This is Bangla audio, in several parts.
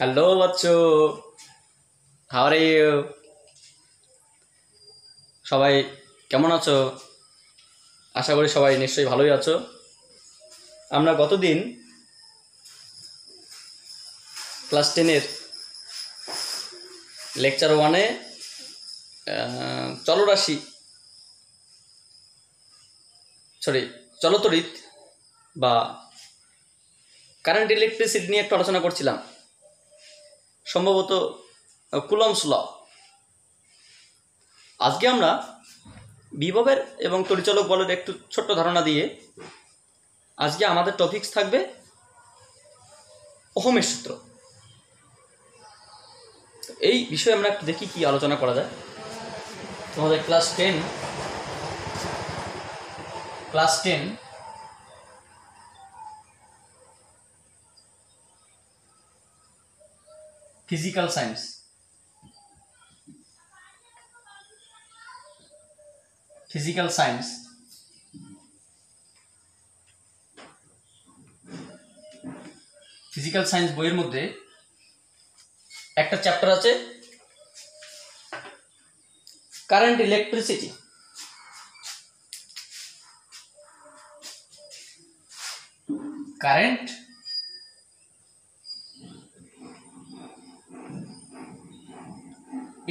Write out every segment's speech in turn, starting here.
Hello Bachchu, how are you? সবাই কেমন আছো? আশা করি সবাই নিশ্চয়ই ভালোই আছো। আমরা গতদিন ক্লাস 10-এর লেকচার 1-এ চলরাশি চলতড়িৎ বা কারেন্ট ইলেকট্রিসিটি নিয়ে একটু আলোচনা করছিলাম, সম্ভবত কুলম্বস ল। আজকে আমরা বিভবের এবং তড়িচালক বলের একটু ছোট্ট ধারণা দিয়ে আজকে আমাদের টপিকস থাকবে ওহমের সূত্র। এই বিষয়ে আমরা একটু দেখি কি আলোচনা করা যায়। তোমাদের ক্লাস 10 ফিজিক্যাল সায়েন্স বইয়ের মধ্যে একটা চ্যাপ্টার আছে কারেন্ট ইলেকট্রিসিটি। কারেন্ট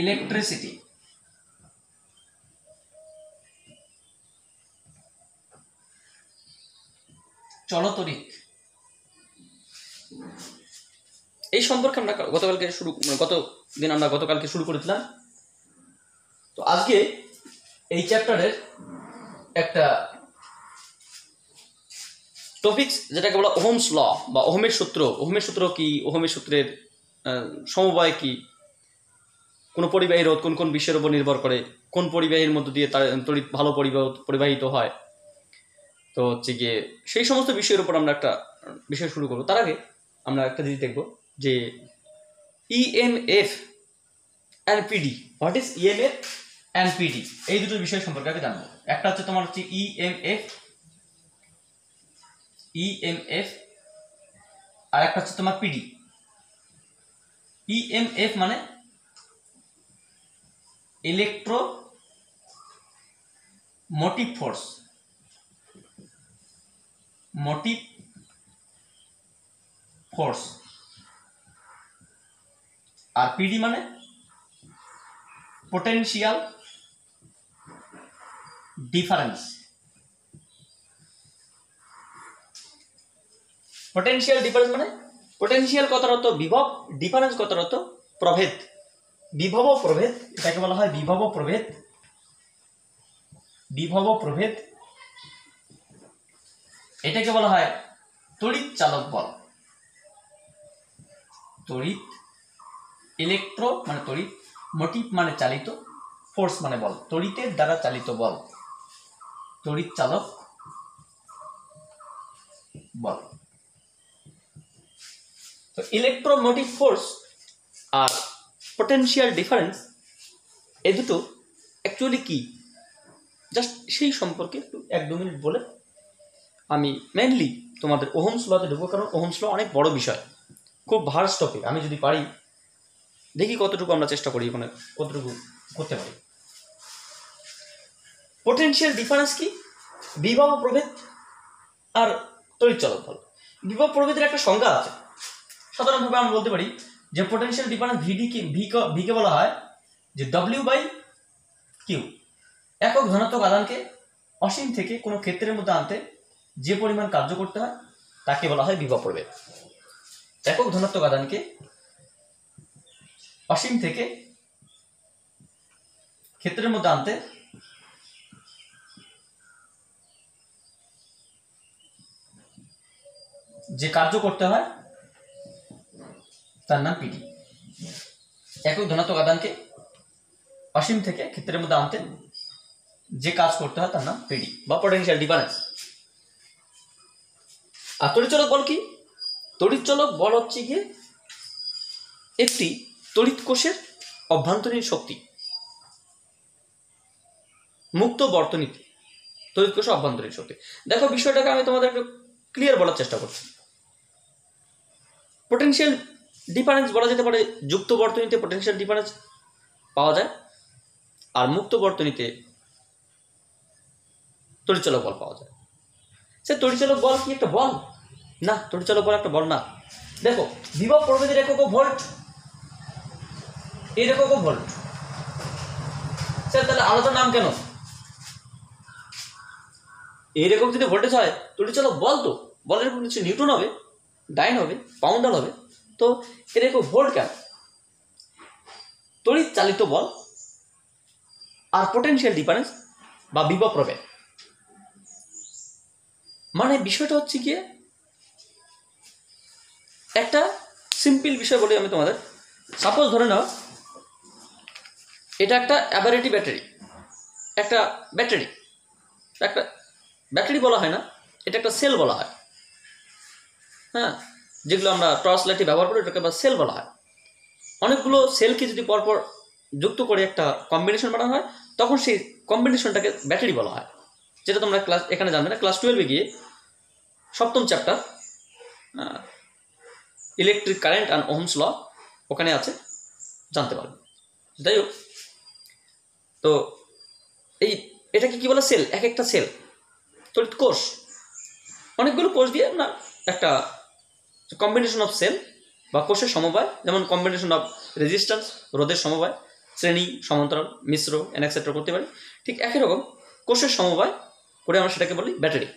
ইলেকট্রিসিটি চলতড়িৎ, এই সম্পর্কে আমরা গতকালকে শুরু করেছিলাম। তো আজকে এই চ্যাপ্টারের একটা টপিকস যেটাকে বলা ওহমস ল বা ওহমের সূত্র। ওহমের সূত্র কি, ওহমের সূত্রের সমবায় কি, কোন পরিবাহী রোধ কোন কোন বিষয়ের উপর নির্ভর করে, কোন পরিবাহীর মধ্য দিয়ে তার তড়িৎ ভালো পরিবাহিত হয়। তো হচ্ছে গিয়ে সেই সমস্ত বিষয়ের উপর আমরা একটা বিষয় শুরু করবো। তার আগে আমরা একটা জিনিস দেখবো যে EMF and PD. What is EMF and PD? এই দুটো বিষয় সম্পর্কে আগে জানবো। একটা হচ্ছে তোমার হচ্ছে ইএমএফ আর একটা হচ্ছে তোমার পিডি। ইএমএফ মানে ইলেকট্রো মোটিভ ফোর্স, আর পিডি মানে পোটেনশিয়াল ডিফারেন্স। মানে পোটেনশিয়াল কথার অর্থ বিভব, ডিফারেন্স কথার অর্থ প্রভেদ। বিভব প্রভেদ, এটাকে বলা হয় বিভব প্রভেদ। এটাকে বলা হয় তড়িৎ চালক বল। তড়িৎ, ইলেকট্রো মানে তড়িৎ, মোটিভ মানে চালিত, ফোর্স মানে বল, তড়িতের দ্বারা চালিত বল, তড়িৎ চালক বল। তো ইলেকট্রোমোটিভ ফোর্স আর পোটেনশিয়াল ডিফারেন্স, এই দুটো অ্যাকচুয়ালি কি, জাস্ট সেই সম্পর্কে একটু 1-2 মিনিট বলে আমি মেনলি তোমাদের ওহমস লতে ঢুকবো। কারণ ওহমস ল অনেক বড় বিষয়, খুব ভার্স টপিক। আমি যদি পারি দেখি কতটুকু আমরা চেষ্টা করি, ওখানে কতটুকু করতে পারি। পোটেনশিয়াল ডিফারেন্স কি? বিভব প্রভেদ আর তড়িৎ চালক বল। বিভব প্রভেদের একটা সংজ্ঞা আছে। সাধারণভাবে আমরা বলতে পারি যে পোটেনশিয়াল ডিফারেন্স ভিকে বলা হয় যে W/Q। একক ধনাত্মক আধানকে অসীম থেকে কোনো ক্ষেত্রের মধ্যে আনতে যে পরিমাণ কার্য করতে হয় তাকে বলা হয় বিভব প্রভেদ। একক ধনাত্মক আধানকে অসীম থেকে ক্ষেত্রের মধ্যে আনতে যে কার্য করতে হয় তার নাম পিডি। একক ধনাত্মক আধানকে অসীম থেকে ক্ষেত্রের মধ্যে আনতে যে কাজ করতে হয় তার নাম পিডি বা পোটেনশিয়াল ডিফারেন্স। আর তড়িৎচালক বল কি? তড়িৎচালক বল হচ্ছে গিয়ে একটি তড়িৎ কোষের অভ্যন্তরীণ শক্তি। মুক্ত বর্তনীতে তড়িৎ কোষের অভ্যন্তরীণ শক্তি। দেখো বিষয়টাকে আমি তোমাদের একটু ক্লিয়ার বলার চেষ্টা করছি। পোটেনশিয়াল ডিফারেন্স বলা যেতে পারে যুক্ত বর্তনীতে পোটেনশিয়াল ডিফারেন্স পাওয়া যায়, আর মুক্ত বর্তনীতে তড়িৎচালক বল পাওয়া যায়। সে তড়িৎচালক বল কি একটা বল? না, তড়িৎচালক বল একটা বল না। দেখো, বিভব প্রভেদের একক ভোল্ট, এর একক ভোল্ট। স্যার তাহলে আলাদা নাম কেন? এর একক যদি ভোল্টেজ হয়, তড়িৎচালক বল তো বলের একক নিশ্চয়ই নিউটন হবে, ডাইন হবে, পাউন্ডাল হবে, তো এর একক ভোল্ট কেন? তড়িৎ চালিত বল আর পোটেনশিয়াল ডিফারেন্স বা বিভব প্রভেদ, মানে বিষয়টা হচ্ছে গিয়ে একটা সিম্পল বিষয় বলি আমি তোমাদের। সাপোজ ধরে নাও এটা একটা অ্যাভারেটি ব্যাটারি, একটা ব্যাটারি বলা হয় না, এটা একটা সেল বলা হয়। হ্যাঁ, যেগুলো আমরা টর্চ লাইটে ব্যবহার করি এটাকে সেল বলা হয়। অনেকগুলো সেলকে যদি পরপর যুক্ত করে একটা কম্বিনেশন বানানো হয়, তখন সেই কম্বিনেশনটাকে ব্যাটারি বলা হয়। যেটা তোমরা এখানে জানবে না, ক্লাস 12-এ গিয়ে 7ম chapter electric current and Ohm's law ওখানে আছে, জানতে পারবে। যাই হোক, তো এটাকে কি বলে? সেল। এক একটা সেল তড়িৎ কোষ, অনেকগুলো কোষ দিয়ে না একটা কম্বিনেশন অফ সেল বা কোষের সমবায়, যেমন কম্বিনেশন অফ রেজিস্ট্যান্স, রোধের সমবায়, শ্রেণী, সমান্তরাল, মিশ্র, এনএক্সেট্রা করতে পারি। ঠিক একই রকম কোষের সমবায় করে আমরা সেটাকে বলি ব্যাটারি।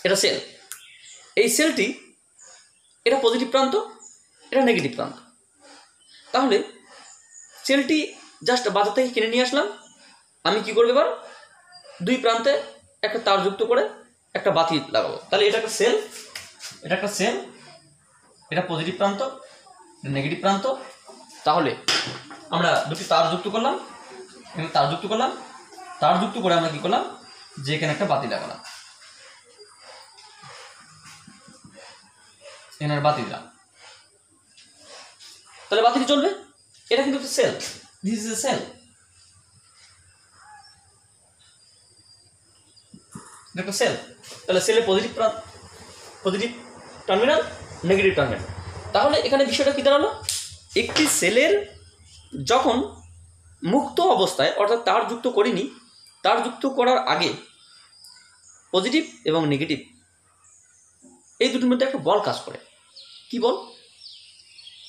এটা সেল। এই সেলটি, এটা পজিটিভ প্রান্ত, এটা নেগেটিভ প্রান্ত। তাহলে সেলটি জাস্ট বাজার থেকে কিনে নিয়ে আসলাম, আমি কি করবো এবার? দুই প্রান্তে একটা তার যুক্ত করে একটা বাতি লাগাবো। তাহলে এটা একটা সেল, এটা একটা সেল, এটা পজিটিভ প্রান্ত, নেগেটিভ প্রান্ত। তাহলে আমরা দুটি তার যুক্ত করলাম, এখানে তার যুক্ত করলাম, তার যুক্ত করে আমরা কি করলাম? যে এখানে একটা বাতি লাগালাম, এখানে বাতি দিলাম, তাহলে বাতিটি চলবে। এটা কিন্তু একটা cell, this is a cell. একটা সেল, তাহলে সেলের পজিটিভ টার্মিনাল, নেগেটিভ টার্মিনাল। তাহলে এখানে বিষয়টা কি দাঁড়ালো? একটি সেলের যখন মুক্ত অবস্থায়, অর্থাৎ তার যুক্ত করিনি, তার যুক্ত করার আগে পজিটিভ এবং নেগেটিভ এই দুটির মধ্যে একটা বল কাজ করে। কি বল?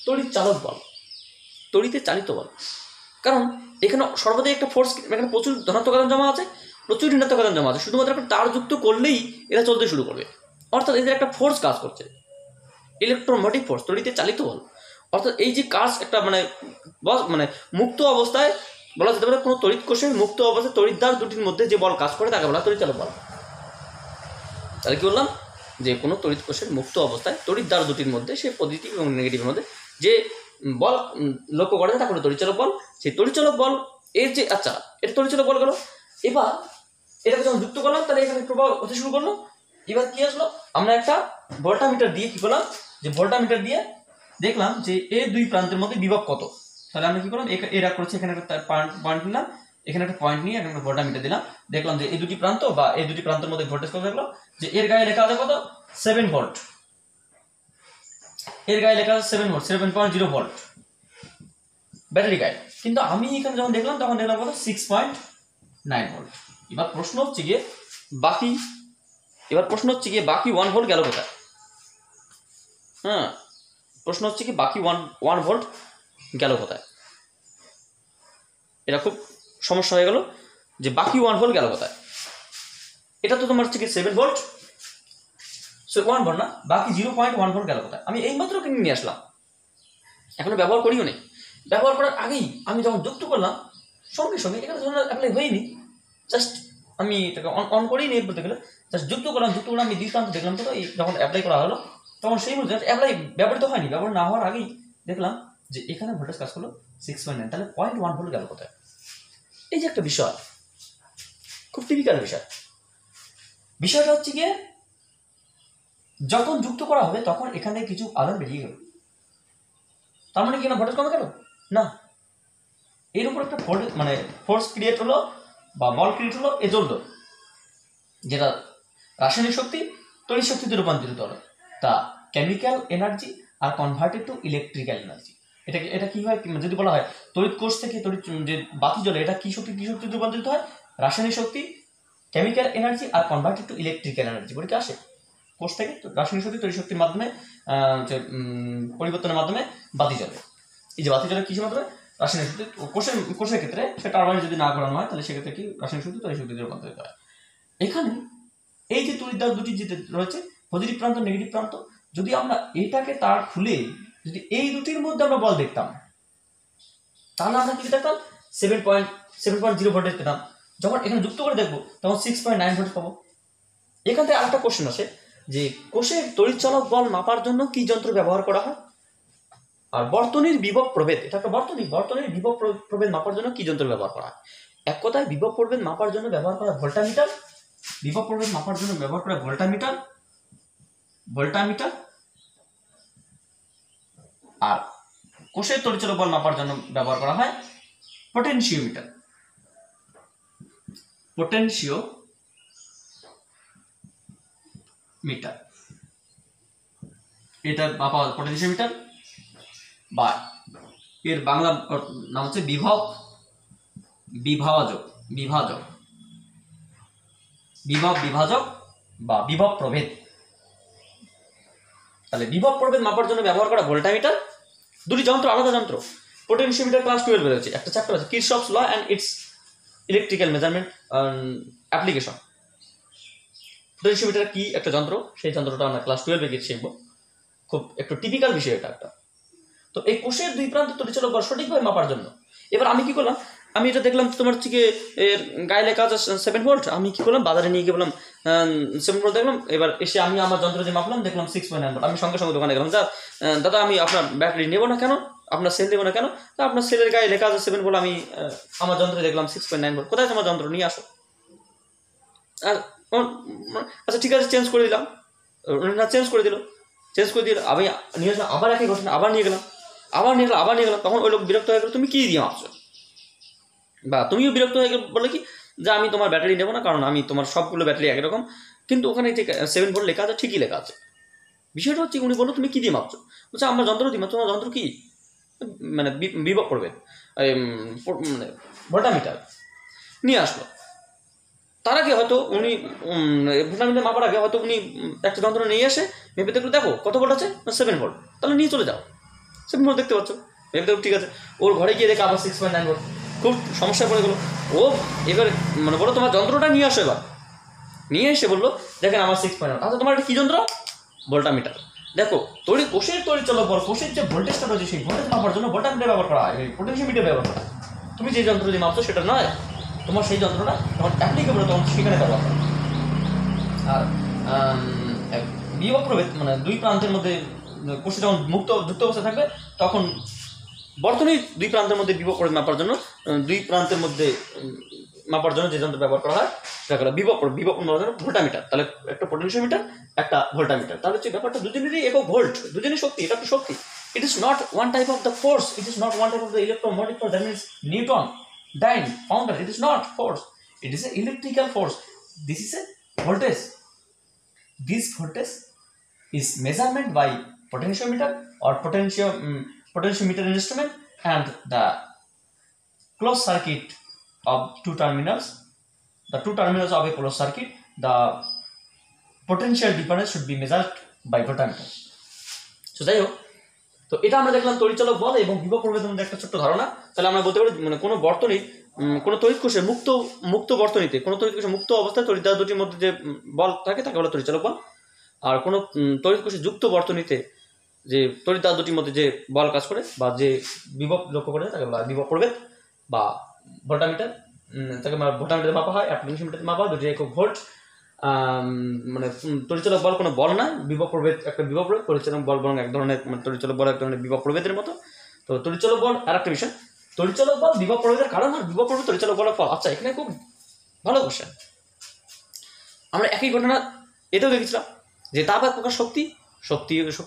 তড়িৎ চালক বল, তড়িতে চালিত বল। কারণ এখানে সর্বদাই একটা ফোর্স, এখানে প্রচুর ধনাত্মক আধান জমা আছে, প্রচুর ঋণাত্মক আধান জমা আছে। শুধুমাত্র একটা তার যুক্ত করলেই এরা চলতে শুরু করবে, অর্থাৎ এদের একটা ফোর্স কাজ করছে, ইলেকট্রোমোটিভ ফোর্স, তড়িতে চালিত বল। অর্থাৎ এই যে কাজ একটা মানে মুক্ত অবস্থায় বলা যেতে পারে, কোনো তড়িৎ কোষের মুক্ত অবস্থায় তড়িৎদ্বার দুটির মধ্যে যে বল কাজ করে তাকে বলা তড়িৎ চালক বল। তাহলে কি বললাম? যে কোনো তড়িৎ কোষের মুক্ত অবস্থায় তড়িৎদ্বার দুটির মধ্যে, সে পজিটিভ এবং নেগেটিভের মধ্যে যে বল লক্ষ্য করে তা করে তড়িৎচালক বল। সেই তড়িৎচালক বল এর যে, আচ্ছা এটা তড়িৎচালক বল গেল। এবার এটাকে যখন যুক্ত করলাম, তাহলে এখানে প্রবাহ হতে শুরু করলো। এবার কি আসলো? আমরা একটা ভোল্টামিটার দিয়ে কি করলাম? যে ভোল্টামিটার দিয়ে দেখলাম যে এই দুই প্রান্তের মধ্যে বিভব কত। তাহলে আমরা কি করলাম? এরা করেছে, এখানে একটা পয়েন্ট নিলাম, এখানে একটা পয়েন্ট নিয়ে এখানে ভোল্টামিটার দিলাম, দেখলাম যে এই দুটি প্রান্ত বা এই দুটি প্রান্তের মধ্যে ভোল্টেজ কত দেখলো, যে এর গায়ে লেখা আছে কত? 7 ভোল্ট। এর গায়ে লেখা আছে 7 ভোল্ট, 7.0 ভোল্ট ব্যাটারি গায়ে। কিন্তু আমি এখানে যখন দেখলাম তখন দেখলাম কত? 6.9 ভোল্ট। এবার প্রশ্ন হচ্ছে গিয়ে বাকি 1 ভোল্ট গেল কোথায়? হ্যাঁ, প্রশ্ন হচ্ছে কি বাকি 1 ভোল্ট গেল কোথায়? এটা খুব সমস্যা হয়ে গেল যে বাকি 1 ভোল্ট গেল কোথায়। এটা তো তোমার হচ্ছে কি 7 ভোল্ট, 1 ভোল্ট না, বাকি 0.1 ভোল্ট গেল কোথায়? আমি এইমাত্র কিনে নিয়ে আসলাম, এখনো ব্যবহার করিও নেই। ব্যবহার করার আগেই আমি যখন যুক্ত করলাম, সঙ্গে সঙ্গে এখানে যখন অ্যাপ্লাই হয়নি, জাস্ট আমি এটাকে অন করেই নিয়ে বলতে গেলে জাস্ট যুক্ত করলাম, আমি দুই প্রান্ত দেখলাম তো, এই যখন অ্যাপ্লাই করা হলো তখন সেই মুহূর্তে অ্যাপ্লাই ব্যবহৃত হয়নি, ব্যবহার না হওয়ার আগেই দেখলাম যে এখানে ভোল্টেজ কাজ করলো 6.9। তাহলে 0.1 ভোল্ট গেল কোথায়? এই যে একটা বিষয়, খুব টিপিক্যাল বিষয়টা হচ্ছে গিয়ে যখন যুক্ত করা হবে তখন এখানে কিছু আধান বেরিয়ে গেল, তার মানে কি না ভোল্টেজ কমে গেল? না, এর উপর একটা ফোর্স ক্রিয়েট হলো বা বল ক্রিয়েট হলো, এ জ্বলল, যেটা রাসায়নিক শক্তি তড়িৎ শক্তিতে রূপান্তরিত হলো। তা chemical energy are converted to electrical energy. এটা কি হয়, যদি বলা হয় তড়িৎ কোষ থেকে তড়িৎ যে বাতি জ্বলে, এটা কি শক্তিতে রূপান্তরিত হয়? রাসায়নিক শক্তি, chemical energy are converted to electrical energy পরীক্ষা আসে। কোষ থেকে রাসায়নিক শক্তি তড়িৎ শক্তির মাধ্যমে পরিবর্তনের মাধ্যমে বাতি জ্বলে। এই যে বাতি জ্বলে কিসের মাধ্যমে? রাসায়নিক শক্তি। কোষের ক্ষেত্রে সে টারবাইন যদি না ঘোরানো হয় তাহলে সেক্ষেত্রে কি রাসায়নিক শক্তি তড়িৎ শক্তিতে রূপান্তরিত হয়। এখানে এই যে তড়িৎ দ্বার দুটি যেতে রয়েছে, পজিটিভ প্রান্ত নেগেটিভ প্রান্ত, যদি আমরা এটাকে তার খুলে যদি এই দুটির মধ্যে আমরা বল দেখতাম, তাহলে আমরা কি দেখতাম? 7.0 ভোল্টেজ পেতাম। যখন এখানে যুক্ত করে দেখবো তখন 6.9 ভোল্ট পাবো। এখান থেকে আরেকটা কোশ্চেন আসে যে কোষের তড়িৎচালক বল মাপার জন্য কি যন্ত্র ব্যবহার করা হয়? আর বর্তনীর বিভব প্রভেদ, এটা একটা বর্তনীর বিভব প্রভেদ মাপার জন্য কি যন্ত্র ব্যবহার করা হয়? এক কথায় বিভব প্রভেদ মাপার জন্য ব্যবহার করা ভোল্টামিটার, বিভব প্রভেদ মাপার জন্য ব্যবহার করা ভোল্টামিটার, আর কোষের তড়িৎচালক বল মাপার জন্য ব্যবহার করা হয় পোটেনশিওমিটার। এটা মাপা পোটেনশিওমিটার, বা এর বাংলা নাম হচ্ছে বিভাজক বা বিভব প্রভেদ। তাহলে বিভব প্রভেদ মাপার জন্য ব্যবহার করা ভোল্টামিটার, দুটি যন্ত্র, আলাদা যন্ত্র। পোটেনশিওমিটার ক্লাস 12 রয়েছে, একটা চ্যাপ্টার আছে Kirchhoff's law and its electrical measurement application. Potentiometer কি একটা যন্ত্র, সেই যন্ত্রটা আমরা ক্লাস 12 গিয়ে শিখবো। খুব একটু টিপিক্যাল বিষয় এটা একটা। তো এই কোষের দুই প্রান্তে তড়িৎচালক বল সঠিকভাবে মাপার জন্য এবার আমি কি করলাম, আমি এটা দেখলাম তোমার থেকে এর গায়ে লেখা আছে 7 ভোল্ট, আমি কি করলাম বাজারে নিয়ে গিয়ে বললাম 7 ভোল্ট দেখলাম। এবার এসে আমি আমার যন্ত্র দিয়ে মাপলাম, দেখলাম 6.9 ভোল্ট। আমি সঙ্গে সঙ্গে দোকানে গেলাম, দাদা আমি আপনার ব্যাটারি নেবো না কেন, আপনার সেল নেবো না কেন? তা আপনার সেলের গায়ে লেখা আছে 7 ভোল্ট, আমি আমার যন্ত্রে দেখলাম 6.9 ভোল্ট। কোথায় তোমার যন্ত্র, নিয়ে আসো। আচ্ছা ঠিক আছে, চেঞ্জ করে দিলাম। চেঞ্জ করে দিল, আমি নিয়ে আসলাম, আবার একই ঘটনা, আবার নিয়ে গেলাম। তখন ওই লোক বিরক্ত হয়ে গেল, তুমি কি দিয়ে মাপছো? বা তুমিও বিরক্ত হয়ে গেল, বলে কি যে আমি তোমার ব্যাটারি নেবো না, কারণ আমি তোমার সবগুলো ব্যাটারি একরকম, কিন্তু ওখানে যে 7 ভোল্ট লেখা আছে ঠিকই লেখা আছে। বিষয়টা হচ্ছে উনি বললো তুমি কি দিয়ে মাপছো? বলছে আমার যন্ত্র দিয়ে মাপছো। তোমার যন্ত্র কি? মানে বিভব করবে, মানে ভোল্টামিটার নিয়ে আসলো। তার আগে হয়তো উনি ভোল্টামিটার মাপার আগে হয়তো উনি একটা যন্ত্র নিয়ে এসে মেপে দেখলো, দেখো কত ভোল্ট আছে, 7 ভোল্ট, তাহলে নিয়ে চলে যাও। 7 ভোল্ট দেখতে পাচ্ছ, মেপে দেখো ঠিক আছে। ওর ঘরে গিয়ে দেখে আবার 6.9 ভোল্ট, খুব সমস্যায় পড়ে গেলো। ও এবার মানে বলো তোমার যন্ত্রটা নিয়ে আসো। এবার নিয়ে এসে বললো দেখেন আমার 6.9। আচ্ছা তোমার এটা কী যন্ত্র? ভোল্টামিটার। দেখো কোষের তড়িৎচালক বল, কোষের যে ভোল্টেজটা রয়েছে সেই ভোল্টেজ মাপার জন্য ভোল্টামিটার ব্যবহার করা হয়, পোটেনশিওমিটার ব্যবহার করা হয়। তুমি যে যন্ত্র দিয়ে মাপছো সেটা নয়, তোমার সেই যন্ত্রটা তখন অ্যাপ্লিকেবল, তখন সেখানে ব্যবহার করা। আর বিভব প্রভেদ মানে দুই প্রান্তের মধ্যে কোষে যখন যুক্ত অবস্থা থাকবে তখন বর্তনীর দুই প্রান্তের মধ্যে বিভব প্রভেদ মাপার জন্য যে যন্ত্র ব্যবহার করা হয় সেটা হলো বিভব ভোল্টামিটার। তাহলে একটা পোটেনশিওমিটার, একটা ভোল্টামিটার। তাহলে হচ্ছে ব্যাপারটা দুজনেরই একক ভোল্ট, দুজনেরই শক্তি, এটা একটা শক্তি। It is not one type of the force, it is not one type of the electromotive force, that means newton, Dyne, founder. It is not force, it is an electrical force. This is a voltage. This voltage is measurement by potentiometer or potentiometer instrument and the closed circuit of two terminals. The two terminals of a closed circuit, the potential difference should be measured by voltmeter. So যাই হোক, তো এটা আমরা দেখলাম তড়িৎচালক বল এবং বিভব প্রভেদের মধ্যে একটা ছোট্ট ধারণা। তাহলে আমরা বলতে পারি মানে কোনো বর্তনীর কোনো তড়িৎ কোষে মুক্ত বর্তনীতে কোনো তড়িৎ কোষে মুক্ত অবস্থায় তড়িৎ দ্বার দুটির মধ্যে যে বল থাকে তাকে বলা তড়িৎচালক বল। আর কোনো তড়িৎ কোষে যুক্ত বর্তনীতে যে তড়িৎ দ্বার দুটির মধ্যে যে বল কাজ করে বা যে বিভব লক্ষ্য করে তাকে বলা বিভব প্রভেদ বা ভোল্টামিটার। তাকে ভোল্টামিটার মাপা হয়, পোটেনশিওমিটার মাপা হয়, দুটি একক ভোল্ট। মানে তড়িৎচালক বল কোনো বল নয়, বিভব প্রভেদ একটা বিভব প্রভেদ, তড়িৎচালক বল বরং এক ধরনের তড়িৎচালক বল এক ধরনের বিভব প্রভেদের মতো। তো তড়িৎচালক বল আর একটা বিষয়, তড়িৎচালক বল বিভব প্রভেদের কারণ আর বিভব প্রভেদ তড়িৎচালক বলের ফল। আচ্ছা এখানে খুব ভালো কোশ্চেন। আমরা একই ঘটনা এটাও দেখেছিলাম যে তাপ এক প্রকার শক্তি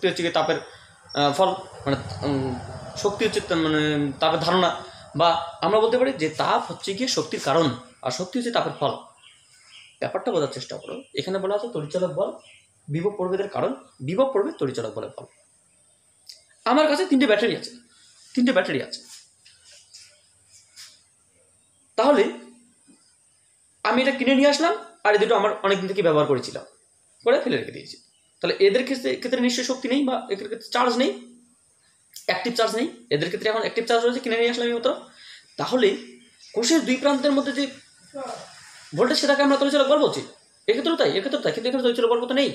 হচ্ছে গিয়ে তাপের ফল, মানে শক্তি হচ্ছে মানে তাপের ধারণা, বা আমরা বলতে পারি যে তাপ হচ্ছে গিয়ে শক্তির কারণ আর শক্তি হচ্ছে তাপের ফল। ব্যাপারটা বোঝার চেষ্টা করো। এখানে বলা আছে তড়িৎচালক বল বিভব প্রভেদের কারণ, বিভব প্রভেদ তড়িৎচালক বলের ফল। আমার কাছে 3টে ব্যাটারি আছে, 3টে ব্যাটারি আছে, তাহলে আমি এটা কিনে নিয়ে আসলাম, আর এই দুটো আমার অনেকদিন থেকে ব্যবহার করেছিলাম, করে ফেলে রেখে দিয়েছি। তাহলে এদের ক্ষেত্রে নিশ্চয়ই শক্তি নেই, বা এদের ক্ষেত্রে চার্জ নেই, অ্যাক্টিভ চার্জ নেই। এদের ক্ষেত্রে এখন অ্যাক্টিভ চার্জ রয়েছে, কিনে নিয়ে আসলাম এই মাত্র। তাহলে কোষের দুই প্রান্তের মধ্যে যে ভোল্টেজ, সেটাকে আমরা তড়িৎচালক বল বলছি। এক্ষেত্রেও তাই, এক্ষেত্রেও তাই, কিন্তু এখানে তড়িৎচালক বল তো নেই।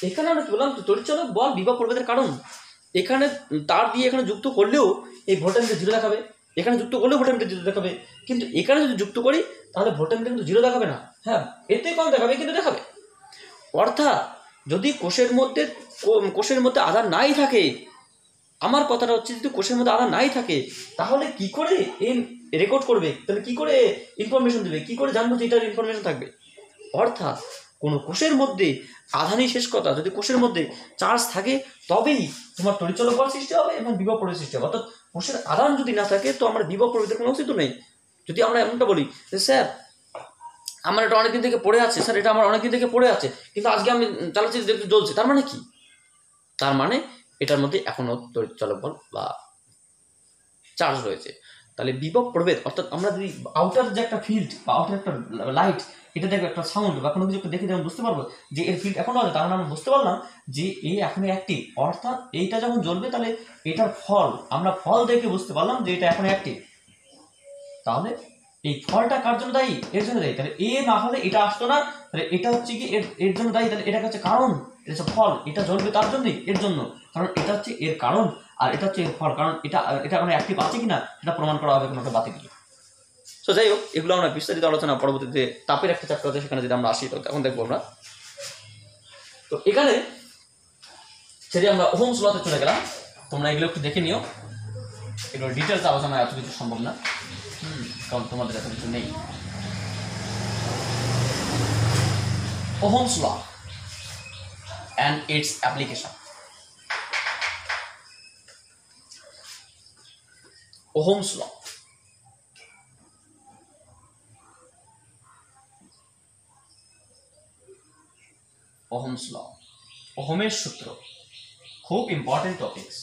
এখানে আমরা কি বললাম, তড়িৎচালক বল বিভব প্রভেদের কারণ। এখানে তার দিয়ে এখানে যুক্ত করলেও এই ভোল্টেজটা 0 দেখাবে, এখানে যুক্ত করলেও ভোল্টেজটা 0 দেখাবে, কিন্তু এখানে যদি যুক্ত করি তাহলে ভোল্টেজটা কিন্তু 0 দেখাবে না, হ্যাঁ এতে কম দেখাবে, কিন্তু দেখাবে। অর্থাৎ যদি কোষের মধ্যে আধান নাই থাকে, আমার কথাটা হচ্ছে যদি কোষের মধ্যে আধান নাই থাকে, তাহলে কি করে রেকর্ড করবে, তাহলে কি করে ইনফরমেশন দেবে, কি করে জানবো যে এটার ইনফরমেশন থাকবে। অর্থাৎ কোনো কোষের মধ্যে আধানই শেষ কথা, যদি কোষের মধ্যে চার্জ থাকে তবেই তোমার তড়িৎচালক বল সৃষ্টি হবে এবং বিভব প্রভেদ সৃষ্টি হবে। অর্থাৎ কোষের আধান যদি না থাকে তো আমার বিভব প্রভেদের কোনো অস্তিত্ব নেই। যদি আমরা এমনটা বলি যে স্যার আমার এটা অনেকদিন থেকে পড়ে আছে, স্যার এটা আমার অনেকদিন থেকে পড়ে আছে, কিন্তু আজকে আমি চালাচ্ছি দেখতে জ্বলছে, তার মানে কি? তার মানে এটার মধ্যে এখনো তড়িৎচালক বল বা চার্জ রয়েছে। তাহলে বিভব প্রভেদ, অর্থাৎ আমরা যদি আউটার যে একটা ফিল্ড বা আউটার একটা লাইট, এটা দেখবো একটা সাউন্ড বা কোনো কিছু দেখে যেমন বুঝতে পারবো যে এর ফিল্ড এখনো আছে, তার মানে আমরা বুঝতে পারলাম যে এই এখনো অ্যাক্টিভ। অর্থাৎ এইটা যখন জ্বলবে তাহলে এটার ফল, আমরা ফল দেখে বুঝতে পারলাম যে এটা এখনো অ্যাক্টিভ। তাহলে এই ফলটা কার জন্য দায়ী? এর জন্য দায়ী। তাহলে এ না হলে এটা আসতো না, তাহলে এটা হচ্ছে কি এর জন্য দায়ী। তাহলে এটা হচ্ছে কারণ, এটা হচ্ছে ফল, এটা জ্বলবে তার জন্যই, এর জন্য, কারণ এটা হচ্ছে এর কারণ আর এটা হচ্ছে এর ফল। কারণ এটা মানে অ্যাক্টিভ আছে কিনা সেটা প্রমাণ করা হবে কোনো একটা বাতি দিয়ে। সো যাই হোক, এগুলো আমরা বিস্তারিত আলোচনা পরবর্তীতে তাপের একটা চ্যাপ্টার আছে, সেখানে যদি আমরা আসি তো এখন দেখবো আমরা। তো এখানে যদি আমরা ওহমস লতে চলে গেলাম, তোমরা এগুলো একটু দেখে নিও, এগুলো ডিটেলস আলোচনা এত কিছু সম্ভব না, কারণ তোমাদের এত কিছু নেই। Ohm's law and its application. Ohm's law. Ohm's law. ওহমের সূত্র খুব ইম্পর্টেন্ট টপিকস।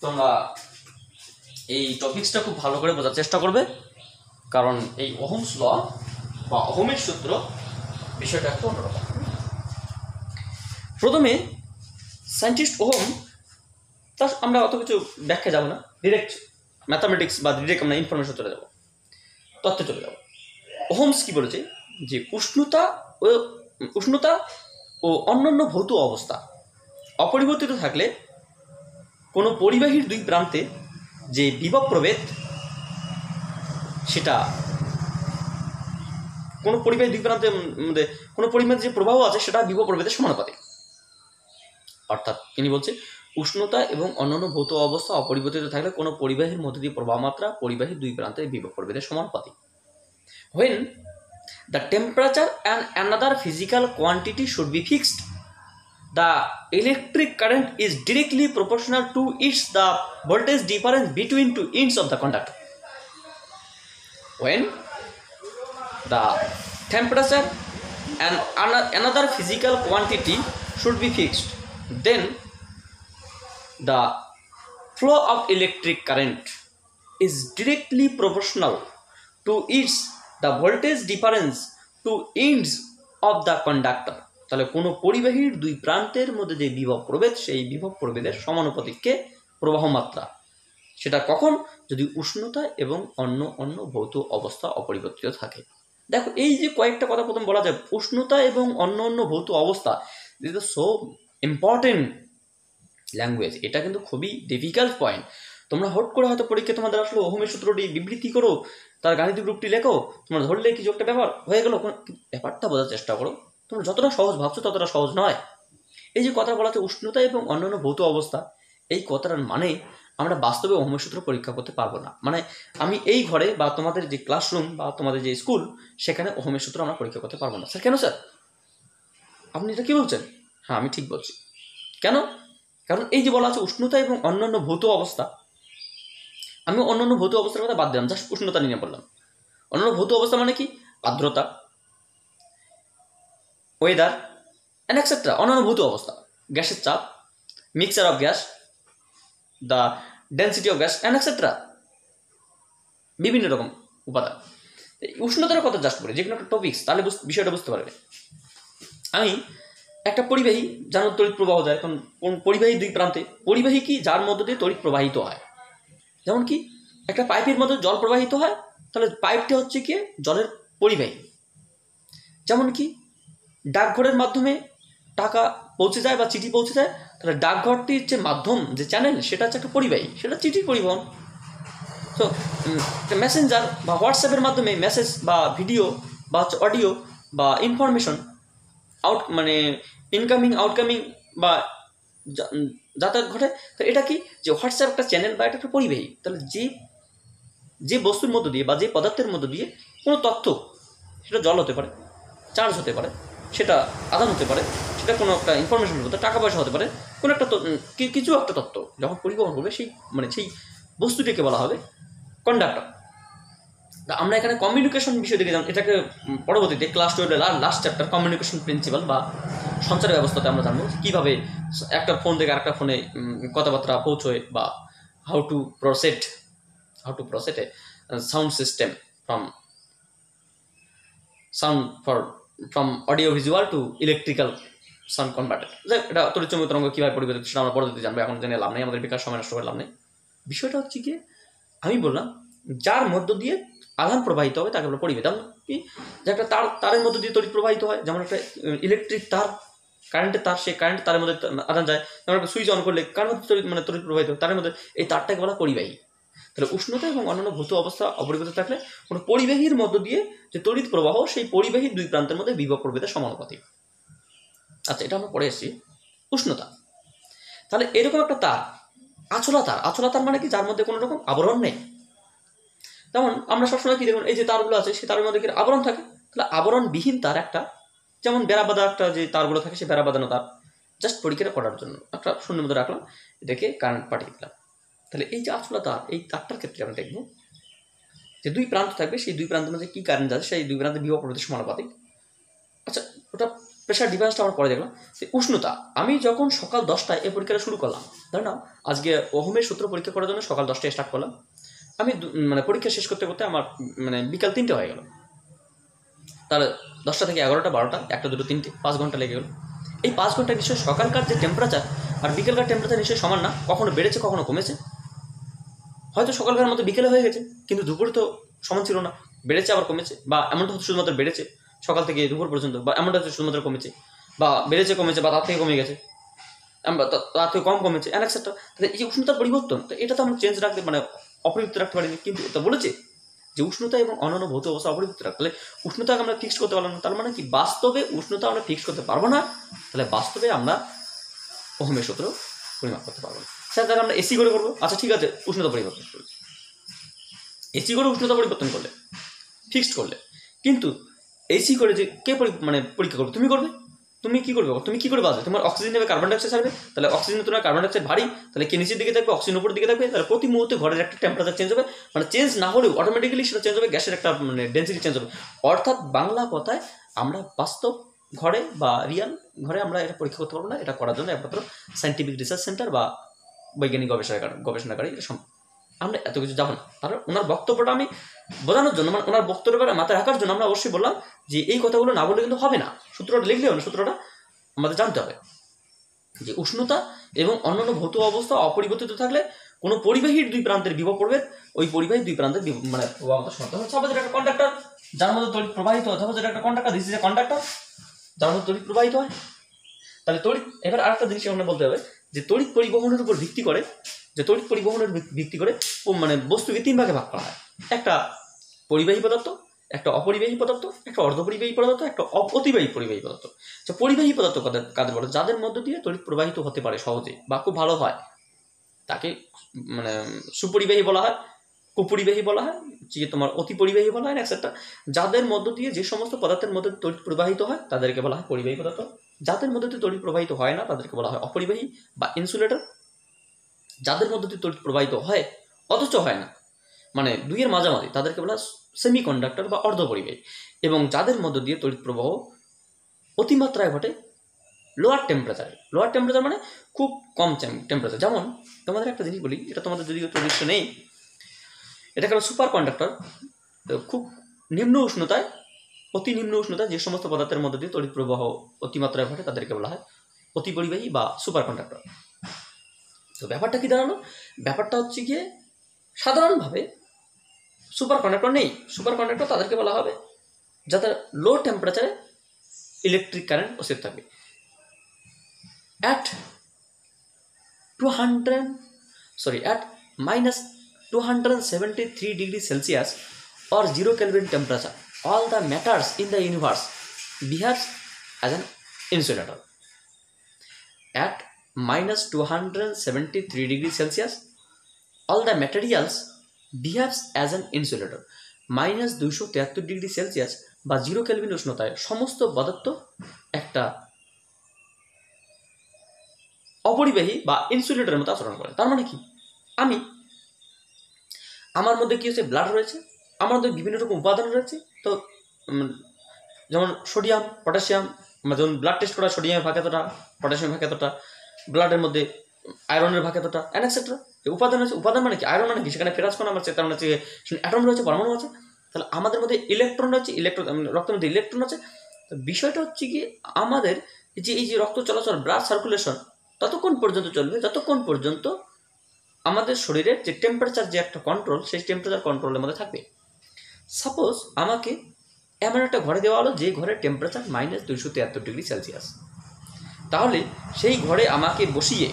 তোমরা এই টপিকসটা খুব ভালো করে বোঝার চেষ্টা করবে, কারণ এই ওহমস ল বা ওহমের সূত্র বিষয়টা একটু অন্যরকম। প্রথমে সায়েন্টিস্ট ওহম, তার আমরা অত কিছু ব্যাখ্যা যাব না, ডিরেক্ট ম্যাথামেটিক্স বা ডিরেক্ট আমরা ইনফরমেশন চলে যাব, তথ্যে চলে যাব। ওহমস কি বলেছে যে উষ্ণতা ও অন্যান্য ভৌত অবস্থা অপরিবর্তিত থাকলে কোনো পরিবাহীর দুই প্রান্তে যে বিভব প্রভেদ, সেটা কোনো পরিবাহী দুই প্রান্তের মধ্যে কোনো পরিমাণে যে প্রবাহ আছে সেটা বিভব প্রভেদের সমানুপাতিক। অর্থাৎ তিনি বলছে উষ্ণতা এবং অন্যান্য ভৌত অবস্থা অপরিবর্তিত থাকলে কোনো পরিবাহীর মধ্যে দিয়ে প্রবাহ মাত্রা পরিবাহীর দুই প্রান্তের বিভব প্রভেদের সমানুপাতিক। When the temperature and another physical quantity should be fixed, the electric current is directly proportional to its the voltage difference between two ends of the conductor. When the temperature and another physical quantity should be fixed, then the flow of electric current is directly proportional to its the voltage difference to ends of the conductor. তাহলে কোনো পরিবাহীর দুই প্রান্তের মধ্যে যে বিভব প্রভেদ, সেই বিভব প্রভেদের সমানুপাতিককে প্রবাহ মাত্রা। সেটা কখন? যদি উষ্ণতা এবং অন্য ভৌত অবস্থা অপরিবর্তিত থাকে। দেখো এই যে কয়েকটা কথা প্রথম বলা যায়, উষ্ণতা এবং অন্য ভৌত অবস্থা, this is so important language. এটা কিন্তু খুবই ডিফিকাল্ট পয়েন্ট। তোমরা হট করে হয়তো পরীক্ষা তোমাদের আসলে ওহমের সূত্রটি বিবৃতি করো, তার গাণিতিক রূপটি লেখো, তোমরা ধরলে কিছু একটা ব্যাপার হয়ে গেল। ব্যাপারটা বোঝার চেষ্টা করো, তোমরা যতটা সহজ ভাবছো ততটা সহজ নয়। এই যে কথা বলা হচ্ছে উষ্ণতা এবং অন্যান্য ভৌত অবস্থা, এই কথাটার মানে আমরা বাস্তবে ওহমের সূত্র পরীক্ষা করতে পারবো না। মানে আমি এই ঘরে বা তোমাদের যে ক্লাসরুম বা তোমাদের যে স্কুল, সেখানে ওহমের সূত্র আমরা পরীক্ষা করতে পারবো না। স্যার কেন স্যার, আপনি এটা কি বলছেন? হ্যাঁ আমি ঠিক বলছি। কেন? কারণ এই যে বলা আছে উষ্ণতা এবং অন্যান্য ভৌত অবস্থা, আমি অন্যান্য ভৌত অবস্থার কথা বাদ দিলাম, জাস্ট উষ্ণতা নিয়ে বললাম। অন্যান্য ভৌত অবস্থা মানে কি? আর্দ্রতা, ওয়েদার অ্যান্ড এক্সেট্রা। অন্যান্য ভৌত অবস্থা, গ্যাসের চাপ, mixture of gas, the density of gas and etcetera, বিভিন্ন রকম উপাদান। উষ্ণতার কথা জাস্ট বলি, যে কোনো একটা টপিক্স, তাহলে বিষয়টা বুঝতে পারবে। আমি একটা পরিবাহী যার মধ্যে তড়িৎ প্রবাহ যায়, এখন পরিবাহী দুই প্রান্তে, পরিবাহী কি যার মধ্য দিয়ে তড়িৎ প্রবাহিত হয়। যেমন কি একটা পাইপের মধ্যে জল প্রবাহিত হয়, তাহলে পাইপটা হচ্ছে কি জলের পরিবাহী। যেমন কি ডাকঘরের মাধ্যমে টাকা পৌঁছে যায় বা চিঠি পৌঁছে যায়, তাহলে ডাকঘরটির যে মাধ্যম, যে চ্যানেল, সেটা হচ্ছে একটা পরিবাহী, সেটা চিঠির পরিবহন। তো মেসেঞ্জার বা হোয়াটসঅ্যাপের মাধ্যমে মেসেজ বা ভিডিও বা অডিও বা ইনফরমেশন মানে ইনকামিং আউটকামিং বা যাতায়াত ঘটে। তো এটা কি যে হোয়াটসঅ্যাপ একটা চ্যানেল বা এটা একটা পরিবাহী। তাহলে যে বস্তুর মধ্য দিয়ে বা যে পদার্থের মধ্য দিয়ে কোনো তথ্য, সেটা জল হতে পারে, চার্জ হতে পারে, সেটা আদান হতে পারে, সেটা কোনো একটা ইনফরমেশন হতে পারে, টাকা পয়সা হতে পারে, কোনো একটা কিছু একটা তথ্য যখন পরিবহন করবে, সেই বস্তুটিকে বলা হবে কন্ডাক্টর। আমরা এখানে কমিউনিকেশন বিষয় দেখে জানবো, এটাকে পরবর্তীতে class 12 last chapter communication principal বা সঞ্চার ব্যবস্থাতে আমরা জানবো কীভাবে একটা ফোন থেকে আরেকটা ফোনে কথাবার্তা পৌঁছয়, বা how to preset a sound system from audio visual to electrical sound converter. এটা তড়িৎচুম্বকীয় তরঙ্গ কীভাবে পরিবর্তিত, সেটা আমরা পরবর্তীতে জানবো, এখন জেনে লাভ নেই, আমাদের বেকার সময় নষ্ট করে লাভ নেই। বিষয়টা হচ্ছে কি, আমি বললাম যার মধ্য দিয়ে আধান প্রবাহিত হবে তাকে আমরা পরিবাহী। তেমন কি যে একটা তারের মধ্য দিয়ে তড়িৎ প্রবাহিত হয়, যেমন একটা ইলেকট্রিক তার, কারেন্টের তার, সেই কারেন্ট তারের মধ্যে আধান যায়, যেমন একটা সুইচ অন করলে কার মধ্যে তড়িৎ প্রবাহিত হয়, তারের মধ্যে, এই তারটাকে বলা পরিবাহী। তাহলে উষ্ণতা এবং অন্যান্য ভৌত অবস্থা অপরিবর্তিত থাকলে কোনো পরিবাহীর মধ্য দিয়ে যে তড়িৎ প্রবাহ, সেই পরিবাহীর দুই প্রান্তের মধ্যে বিভব প্রভেদের সমানুপাতিক। আচ্ছা, এটা আমরা পড়ে এসেছি উষ্ণতা। তাহলে এরকম একটা তার, আছলা তার মানে কি, যার মধ্যে কোনো রকম আবরণ নেই। যেমন আমরা সবসময় কি দেখুন, এই যে তারগুলো আছে, সেই তারের মধ্যে কি আবরণ থাকে। তাহলে আবরণবিহীন তার একটা, যেমন বেড়াবাঁধা একটা যে তারগুলো থাকে, সেই বেড়াবাঁধানো তার জাস্ট পরীক্ষা করার জন্য একটা শূন্যের মধ্যে রাখলাম, এটাকে কারেন্ট পাঠিয়ে দিলাম। তাহলে এই যে আছলা তার, এই তারটার ক্ষেত্রে আমরা দেখবো যে দুই প্রান্ত থাকবে, সেই দুই প্রান্তের মধ্যে কি কারেন্ট আছে, সেই দুই প্রান্তের বিভব প্রভেদের সমানুপাতিক। আচ্ছা, ওটা প্রেশার ডিফারেন্সটা আমরা পরে দেখলাম। যে উষ্ণতা, আমি যখন সকাল 10টায় এই পরীক্ষাটা শুরু করলাম, ধরে নাও আজকে ওহমের সূত্র পরীক্ষা করার জন্য সকাল 10টায় স্টার্ট করলাম, আমি পরীক্ষা শেষ করতে করতে আমার বিকাল 3টে হয়ে গেল। তাহলে 10টা থেকে 11টা, 12টা, 1টা, 2টো, 3টে, 5 ঘন্টা লেগে গেল। এই 5 ঘন্টায় নিশ্চয়ই সকালকার যে টেম্পারেচার আর বিকেলকার টেম্পারেচার নিশ্চয়ই সমান না, কখনো বেড়েছে কখনো কমেছে। হয়তো সকালকার মতো বিকেলে হয়ে গেছে, কিন্তু দুপুরে তো সমান ছিল না, বেড়েছে আবার কমেছে, বা এমনটা হচ্ছে শুধুমাত্র বেড়েছে সকাল থেকে দুপুর পর্যন্ত, বা এমনটা হচ্ছে শুধুমাত্র কমেছে, বা বেড়েছে কমেছে, বা তার থেকে কমে গেছে, তার থেকে কম কমেছে, এটসেট্রা। তাহলে এই যে উষ্ণতার পরিবর্তন, তো এটা তো আমরা চেঞ্জ রাখতে অপরিবর্তিত রাখতে পারিনি, কিন্তু এটা বলেছে যে উষ্ণতা এবং অন্যান্য ভৌত অবস্থা অপরিবর্তিত রাখতে। তাহলে উষ্ণতাকে আমরা ফিক্স করতে পারলাম না, তার মানে কি বাস্তবে উষ্ণতা আমরা ফিক্স করতে পারবো না। তাহলে বাস্তবে আমরা ওহমের সূত্র পরিমাপ করতে পারবো না। স্যার তাহলে আমরা এসি করে করবো। আচ্ছা ঠিক আছে, উষ্ণতা পরিবর্তন করলে, এসি করে উষ্ণতা পরিবর্তন করলে, ফিক্সড করলে, কিন্তু এসি করে যে কে পরীক্ষা করবে? তুমি করবে। তুমি কি করবে? তুমি কি করে বাঁচবে? তোমার অক্সিজেন নেবে, কার্বন ডাইঅক্সাইড ছাড়বে। তাহলে অক্সিজেন তোমার কার্বন ডাইঅক্সাইড ভারী, তাহলে কে নিচের দিকে থাকবে, অক্সিজেন উপরের দিকে থাকবে। তাহলে প্রতি মুহূর্তে ঘরের একটা টেম্পারেচার চেঞ্জ হবে, চেঞ্জ না হলেও অটোমেটিক্যালি সেটা চেঞ্জ হবে, গ্যাসের একটা ডেন্সিটি চেঞ্জ হবে। অর্থাৎ বাংলা কথায় আমরা বাস্তব ঘরে বা রিয়াল ঘরে আমরা এটা পরীক্ষা করতে পারবো না। এটা করার জন্য একমাত্র সায়েন্টিফিক রিসার্চ সেন্টার বা বৈজ্ঞানিক গবেষণাগারী সম্ভব। আমরা এত কিছু যাবো না। তাহলে ওনার বক্তব্যটা আমি বোঝানোর জন্য, ওনার বক্তব্যটা মাথায় রাখার জন্য আমরা অবশ্যই বললাম যে এই কথাগুলো না বললে কিন্তু হবে না। সূত্রটা লিখলে হবে না, সূত্রটা আমাদের জানতে হবে যে উষ্ণতা এবং অন্যান্য ভৌত অবস্থা অপরিবর্তিত থাকলে কোনো পরিবাহীর দুই প্রান্তের বিভব প্রভেদ, ওই পরিবাহীর দুই প্রান্তের প্রবাহ সমান হচ্ছে। যেটা একটা কন্ডাক্টর যার মধ্যে তড়িৎ প্রবাহিত হয়, যেটা একটা conductor, this is a conductor যার মধ্যে তড়িৎ প্রবাহিত হয়। তাহলে তড়িৎ, এবার আরেকটা জিনিস এখানে বলতে হবে যে তড়িৎ পরিবহনের উপর ভিত্তি করে, বস্তুকে 3 ভাগে ভাগ করা হয়। একটা পরিবাহী পদার্থ, একটা অপরিবাহী পদার্থ, একটা অর্ধপরিবাহী পদার্থ, একটা অতিবাহী পরিবাহী পদার্থ। পরিবাহী পদার্থ কাদের বলে? যাদের মধ্য দিয়ে তড়িৎ প্রবাহিত হতে পারে সহজে বা খুব ভালো হয়, তাকে সুপরিবাহী বলা হয়, কুপরিবাহী বলা হয়, যে তোমার অতি পরিবাহী বলা হয়, এটসেট্রা। যাদের মধ্য দিয়ে যে সমস্ত পদার্থের মধ্যে তড়িৎ প্রবাহিত হয় তাদেরকে বলা হয় পরিবাহী পদার্থ। যাদের মধ্যে দিয়ে তড়িৎ প্রবাহিত হয় না তাদেরকে বলা হয় অপরিবাহী বা ইনসুলেটর। যাদের মধ্য দিয়ে তড়িৎ প্রবাহিত হয় অথচ হয় না, দুইয়ের মাঝামাঝি, তাদেরকে বলা হয় সেমি কন্ডাক্টর বা অর্ধপরিবাহী। এবং যাদের মধ্য দিয়ে তড়িৎ প্রবাহ অতিমাত্রায় ঘটে লোয়ার টেম্পারেচার মানে খুব কম টেম্পারেচার। যেমন তোমাদের একটা জিনিস বলি, এটা তোমাদের যদিও দৃশ্য নেই, এটা কারণ সুপার কন্ডাক্টর। খুব নিম্ন উষ্ণতায়, অতি নিম্ন উষ্ণতায় যে সমস্ত পদার্থের মধ্যে দিয়ে তড়িৎ প্রবাহ অতিমাত্রায় ঘটে তাদেরকে বলা হয় অতি পরিবাহী বা সুপার কন্ডাক্টর। তো ব্যাপারটা কি দাঁড়ালো? ব্যাপারটা হচ্ছে গিয়ে সাধারণভাবে সুপার কন্ডাক্টর নেই। সুপার কন্ডাক্টর তাদেরকে বলা হবে যাদের লো টেম্পারেচারে ইলেকট্রিক কারেন্ট উপস্থিত থাকবে। at -273 degrees Celsius or 0 Kelvin temperature, all the matters in the universe behaves as an insulator. At -273 degrees Celsius, all the materials behaves as an insulator. -273 degree Celsius বা 0 কেলভিন উষ্ণতায় সমস্ত পদার্থ একটা অপরিবাহী বা ইনসুলেটরের মতো আচরণ করে। তার মানে কি, আমার মধ্যে কি হচ্ছে, ব্লাড রয়েছে, আমার মধ্যে বিভিন্ন রকম উপাদান রয়েছে। তো যেমন সোডিয়াম, পটাশিয়াম, যেমন ব্লাড টেস্ট করা, সোডিয়ামের ভাগ এতটা, পটাশিয়ামের ভাগ এতটা, ব্লাডের মধ্যে আয়রনের ভাগ এতটা, অ্যান্ড এক্সেট্রা। উপাদান রয়েছে। উপাদান মানে কি, আয়রন মানে কি, সেখানে ফেরাস কণা আছে, তার মানে হচ্ছে অ্যাটম রয়েছে, পরমাণু আছে। তাহলে আমাদের মধ্যে ইলেকট্রন রয়েছে, রক্তের মধ্যে ইলেকট্রন আছে। তো বিষয়টা হচ্ছে কি, আমাদের এই যে রক্ত চলাচল, ব্লাড সার্কুলেশন ততক্ষণ পর্যন্ত চলবে যতক্ষণ পর্যন্ত আমাদের শরীরের যে টেম্পারেচার, যে একটা কন্ট্রোল, সেই টেম্পারেচার কন্ট্রোলের মধ্যে থাকবে। সাপোজ আমাকে এমন একটা ঘরে দেওয়া হলো যে ঘরের টেম্পারেচার -273 ডিগ্রি সেলসিয়াস। তাহলে সেই ঘরে আমাকে বসিয়ে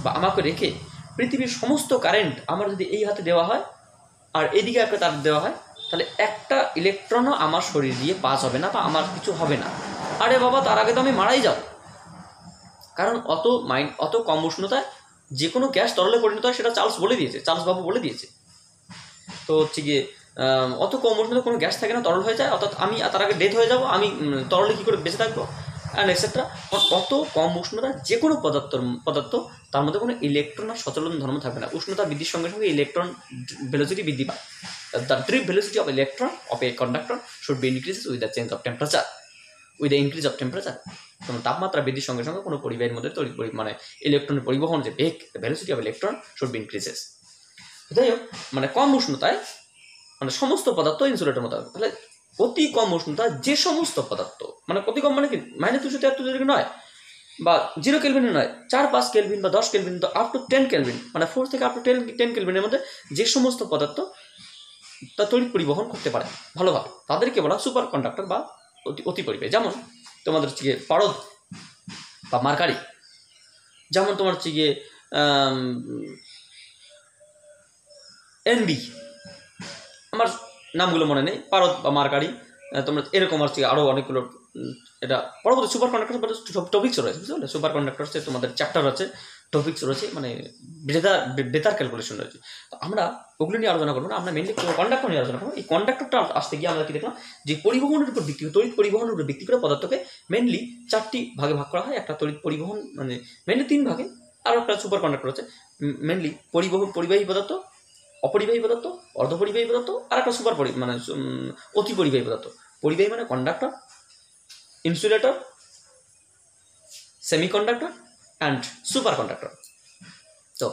বা আমাকে রেখে পৃথিবীর সমস্ত কারেন্ট আমার যদি এই হাতে দেওয়া হয় আর এদিকে একটা তার দেওয়া হয়, তাহলে একটা ইলেকট্রনও আমার শরীর দিয়ে পাস হবে না বা আমার কিছু হবে না। আরে বাবা, তার আগে তো আমি মারাই যাব। কারণ অত কম উষ্ণতায় যে কোনো গ্যাস তরলে পরিণত হয়, সেটা চার্লস বাবু বলে দিয়েছে। তো হচ্ছে গিয়ে অত কম উষ্ণতায় কোনো গ্যাস থাকে না, তরল হয়ে যায়, অর্থাৎ আমি তার আগে ডেথ হয়ে যাব, আমি তরলে কী করে বেঁচে থাকবো, অ্যান্ড এক্সেট্রা। অত কম উষ্ণতায় যে কোনো পদার্থ তার মধ্যে কোনো ইলেকট্রন আর সচলন ধর্ম থাকবে না। উষ্ণতা বৃদ্ধির সঙ্গে সঙ্গে ইলেকট্রন ভেলোসিটি বৃদ্ধি পায়। The drip velocity of electron of a conductor should be increases with the change of temperature. With the increase of temperature, কোনো তাপমাত্রা বৃদ্ধির সঙ্গে সঙ্গে কোনো পরিবাহীর মধ্যে মানে ইলেকট্রনের পরিবহন যে বেগ, velocity of electron should be increases. যাই হোক, মানে কম উষ্ণতায় মানে সমস্ত পদার্থ ইনসুলেটর মতো হবে। তাহলে অতি কম উষ্ণতায় যে সমস্ত পদার্থ, মানে অতি কম মানে কি, -273 ডিগ্রি নয় বা 0 কেলভিন নয়, 4-5 কেলভিন বা 10 কেলভিন, তো আপ টু 10 কেলভিন, মানে 4 থেকে আপ টু 10 কেলভিনের মধ্যে যে সমস্ত পদার্থ তা তড়িৎ পরিবহন করতে পারে ভালোভাবে, তাদেরকে বলা সুপার কন্ডাক্টর বা অতি পরিবাহী। যেমন তোমাদের হচ্ছে গিয়ে পারদ বা মার্কারি, যেমন তোমার হচ্ছে গিয়ে এনবি, আমার নামগুলো মনে নেই, পারদ বা মার্কারি, তোমরা এরকম হচ্ছে আরও অনেকগুলো। এটা পরবর্তী সুপার কন্ডাক্টর টপিক্স রয়েছে, বুঝতে পারলে? সুপার কন্ডাক্টরসে তোমাদের চ্যাপ্টার আছে, টপিক্স রয়েছে, মানে বেতার ক্যালকুলেশন রয়েছে। তো আমরা ওগুলো নিয়ে আলোচনা করবো না, আমরা মেনলি কন্ডাক্টর নিয়ে আলোচনা করবো। এই কন্ডাক্টরটা আসতে গিয়ে আমরা কি দেখলাম, যে পরিবহনের উপর ভিত্তি করে, তড়িৎ পরিবহনের উপর ভিত্তি করে পদার্থকে মেনলি 4টি ভাগে ভাগ করা হয়। একটা তড়িৎ পরিবহন, মানে মেনলি 3 ভাগে, আরও একটা সুপার কন্ডাক্টর আছে। মেনলি পরিবাহী পদার্থ, অপরিবাহী পদার্থ, অর্ধপরিবাহী পদার্থ, আর একটা মানে অতি পরিবাহী পদার্থ। পরিবাহী মানে conductor, insulator, semiconductor and super conductor. তো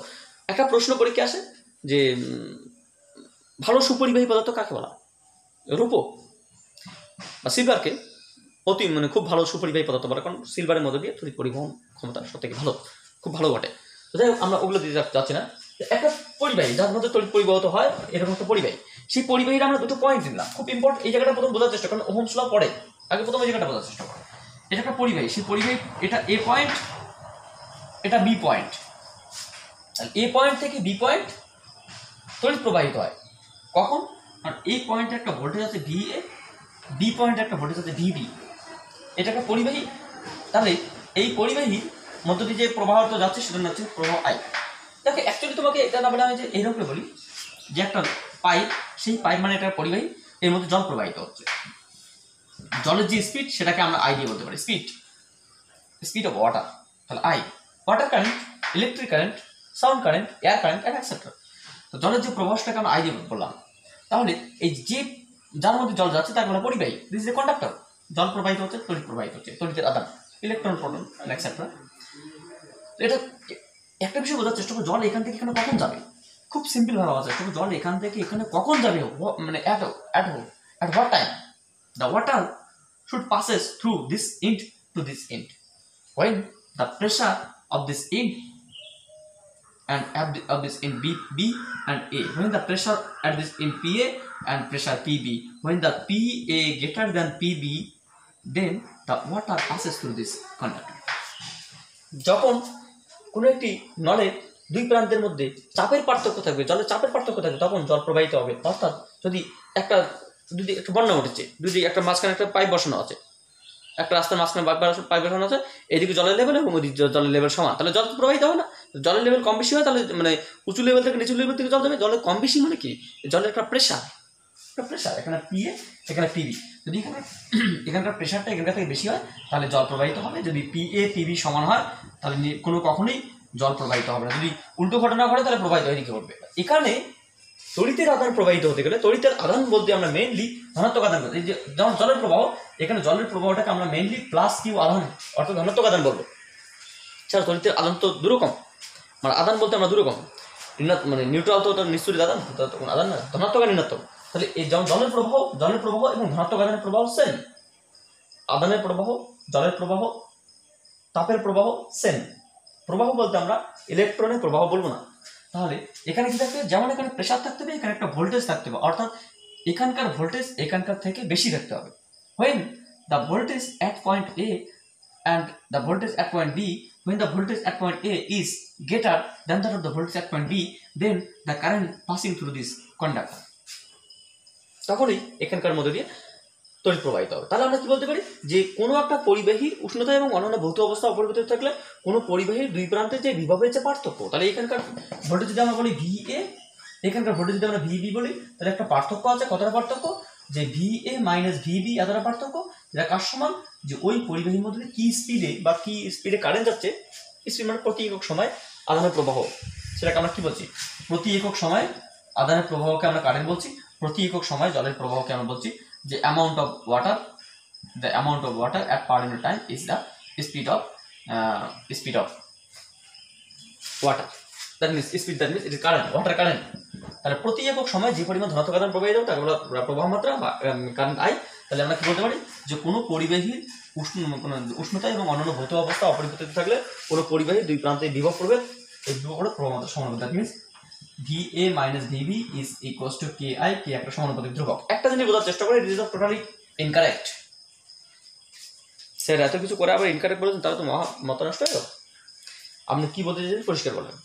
একটা প্রশ্ন পরীক্ষা আসে যে ভালো সুপরিবাহী পদার্থ কাকে বলা? রূপো বা সিলভারকে মানে খুব ভালো সুপরিবাহী পদার্থ বলে, কারণ সিলভারের মধ্যে দিয়ে তড়িৎ পরিবহন ক্ষমতা সব থেকে খুব ভালো ঘটে। তো যাই হোক, আমরা ওগুলো দিতে যাচ্ছি না। একটা পরিবাহী যার মধ্যে তড়িৎ পরিবাহিত হয়, এরকম একটা পরিবাহী। সেই পরিবাহীর আমরা দুটো পয়েন্ট দিলাম, খুব ইম্পর্টেন্ট। এই জায়গাটা প্রথম বোঝার চেষ্টা করেন, ওহমস ল পড়ে আগে প্রথম এই জায়গাটা বোঝার চেষ্টা করেন। এটা একটা পরিবাহী, সেই পরিবাহী, এটা এ পয়েন্ট, এটা বি পয়েন্ট। এ পয়েন্ট থেকে বি পয়েন্ট তড়িৎ প্রবাহিত হয় কখন? আর এই পয়েন্টে একটা ভোল্টেজ আছে VA, বি পয়েন্টে একটা ভোল্টেজ আছে VB। এটা একটা পরিবাহী। তাহলে এই পরিবাহীর মধ্য দিয়ে যে প্রবাহ যাচ্ছে সেটা হচ্ছে প্রবাহ I। দেখো অ্যাকচুয়ালি তোমাকে এটা না বলে আমি যে এইরকম বলি যে একটা পাইপ, সেই পাইপ মানে একটা পরিবাহী, এর মধ্যে জল প্রবাহিত হচ্ছে। জলের যে স্পিড সেটাকে আমরা I দিয়ে বলতে পারি, স্পিড অফ ওয়াটার। তাহলে I, water current, electric current, sound current, air current and etcetera. তো জলের যে প্রবাহটাকে আমরা I দিয়ে বললাম। তাহলে এই যে যার মধ্যে জল যাচ্ছে তাকে বলা পরিবাহী, দিস ইজ এ কন্ডাক্টর। জল প্রবাহিত হচ্ছে, তড়িৎ প্রবাহিত হচ্ছে, তড়িতের আদান। Electron proton etcetera. এটা একটা বিষয় বোঝার চেষ্টা করো, জল এখান থেকে এখানে কখন যাবে। খুব সিম্পল ভাবে ভাবার চেষ্টা করো, জল এখান থেকে এখানে কখন যাবে, মানে at what time the water should passes through this end to this end when the pressure of this end and of this end B and A, when the pressure at this end PA and pressure PB, when the PA greater than PB, then the water passes through this conductor. যখন কোনো একটি নলের দুই প্রান্তের মধ্যে চাপের পার্থক্য থাকবে, জলের চাপের পার্থক্য থাকবে, তখন জল প্রবাহিত হবে। অর্থাৎ যদি একটা বন্যা উঠেছে, যদি একটা মাঝখানে একটা পাইপ বসানো আছে, একটা রাস্তার মাঝখানে পাইপ বসানো আছে, এদিকে জলের লেভেল এবং ওদিকে জলের লেভেল সমান, তাহলে জল প্রবাহিত হবে না। জলের লেভেল কম বেশি হয়, তাহলে মানে উঁচু লেভেল থেকে নিচু লেভেল থেকে জল যাবে। জলের কম বেশি মানে কি, জলের একটা প্রেশার, এখানে পিএ এখানে পিবি, যদি এখানকার প্রেশারটা এখানকার থেকে বেশি হয় তাহলে জল প্রবাহিত হবে। যদি পিএ পিবি সমান হয় তাহলে কখনোই জল প্রবাহিত হবে না। যদি উল্টো ঘটনা ঘটে তাহলে প্রবাহিত এদিকে ঘটবে। এখানে তড়িতের আদান প্রবাহিত হতে গেলে, তড়িতের আদান বলতে আমরা মেইনলি ধনাত্মক আদান বলতে, এই যে যেমন জলের প্রবাহ, এখানে জলের প্রবাহটাকে আমরা মেইনলি প্লাস কিউ আদান অর্থাৎ ধনাত্মক আদান বলবো। ছাড়া তড়িতের আদান তো দুরকম, মানে আদান বলতে আমরা দুরকম, মানে নিউট্রাল তো নিশ্চয়ই আদান, তখন আদান না, ধনাত্মক আর ঋণাত্মক। তাহলে এই যেমন জলের প্রবাহ এবং ধনাত্মক আদানের প্রবাহ সেম, আদানের প্রবাহ, জলের প্রবাহ, তাপের প্রবাহ সেম। প্রবাহ বলতে আমরা ইলেকট্রনের প্রবাহ বলবো না। তাহলে এখানে কি থাকবে, যেমন এখানে প্রেসার থাকতে হবে, এখানে একটা ভোল্টেজ থাকতে হবে, অর্থাৎ এখানকার ভোল্টেজ এখানকার থেকে বেশি থাকতে হবে। when the voltage at point A and the voltage at point B, when the voltage at point A is greater than that of the voltage at point B, then the current passing through this conductor, তখনই এখানকার মধ্যে দিয়ে তড়িৎ প্রবাহিত হবে। তাহলে আমরা কি বলতে পারি, যে কোনো একটা পরিবাহীর উষ্ণতা এবং অন্যান্য ভৌত অবস্থা অপরিবর্তিত থাকলে কোনো পরিবাহীর দুই প্রান্তের যে বিভবের যে পার্থক্য, তাহলে এখানকার ভোল্টেজ যদি আমরা বলি VA, এখানকার ভোল্টেজ যদি আমরা VB বলি, তাহলে একটা পার্থক্য আছে। কতটা পার্থক্য, যে VA মাইনাস VB এতটা পার্থক্য। এটা কার সমান, যে ওই পরিবাহীর মধ্যে কি স্পিডে কারেন্ট যাচ্ছে, স্পিড মানে প্রতি একক সময় আদানের প্রবাহ, সেটাকে আমরা কি বলছি, প্রতি একক সময় আদানের প্রবাহকে আমরা কারেন্ট বলছি। প্রতি একক সময় জলের প্রবাহকে আমরা বলছি যে amount of water, the amount of water at per unit time is the speed of water, that means it is current, water current। তাহলে প্রতি একক সময় যে পরিমাণ ধনাত্মক আদান প্রবাহিত হবে তাকে বলা প্রবাহ মাত্রা বা কারেন্ট আই। তাহলে আমরা কি বলতে পারি, যে কোনো পরিবাহীর উষ্ণতা এবং অন্যান্য ভৌত অবস্থা অপরিবর্তিত থাকলে কোনো পরিবাহীর দুই প্রান্তে বিভব প্রভেদ, এই বিভব হলো প্রবাহ মাত্রা সমানুপাতিক। That means VA minus VB is equals to KI, কে একটা সমানুপাতিক ধ্রুবক। একটা জিনিস বোঝার চেষ্টা করে, it is totally incorrect। Sir এত কিছু করে আবার ইনকারেক্ট বলেছেন, তাহলে তো মত নষ্ট হয়ে গেল। আপনি কি বলতে চাইছেন পরিষ্কার বলেন।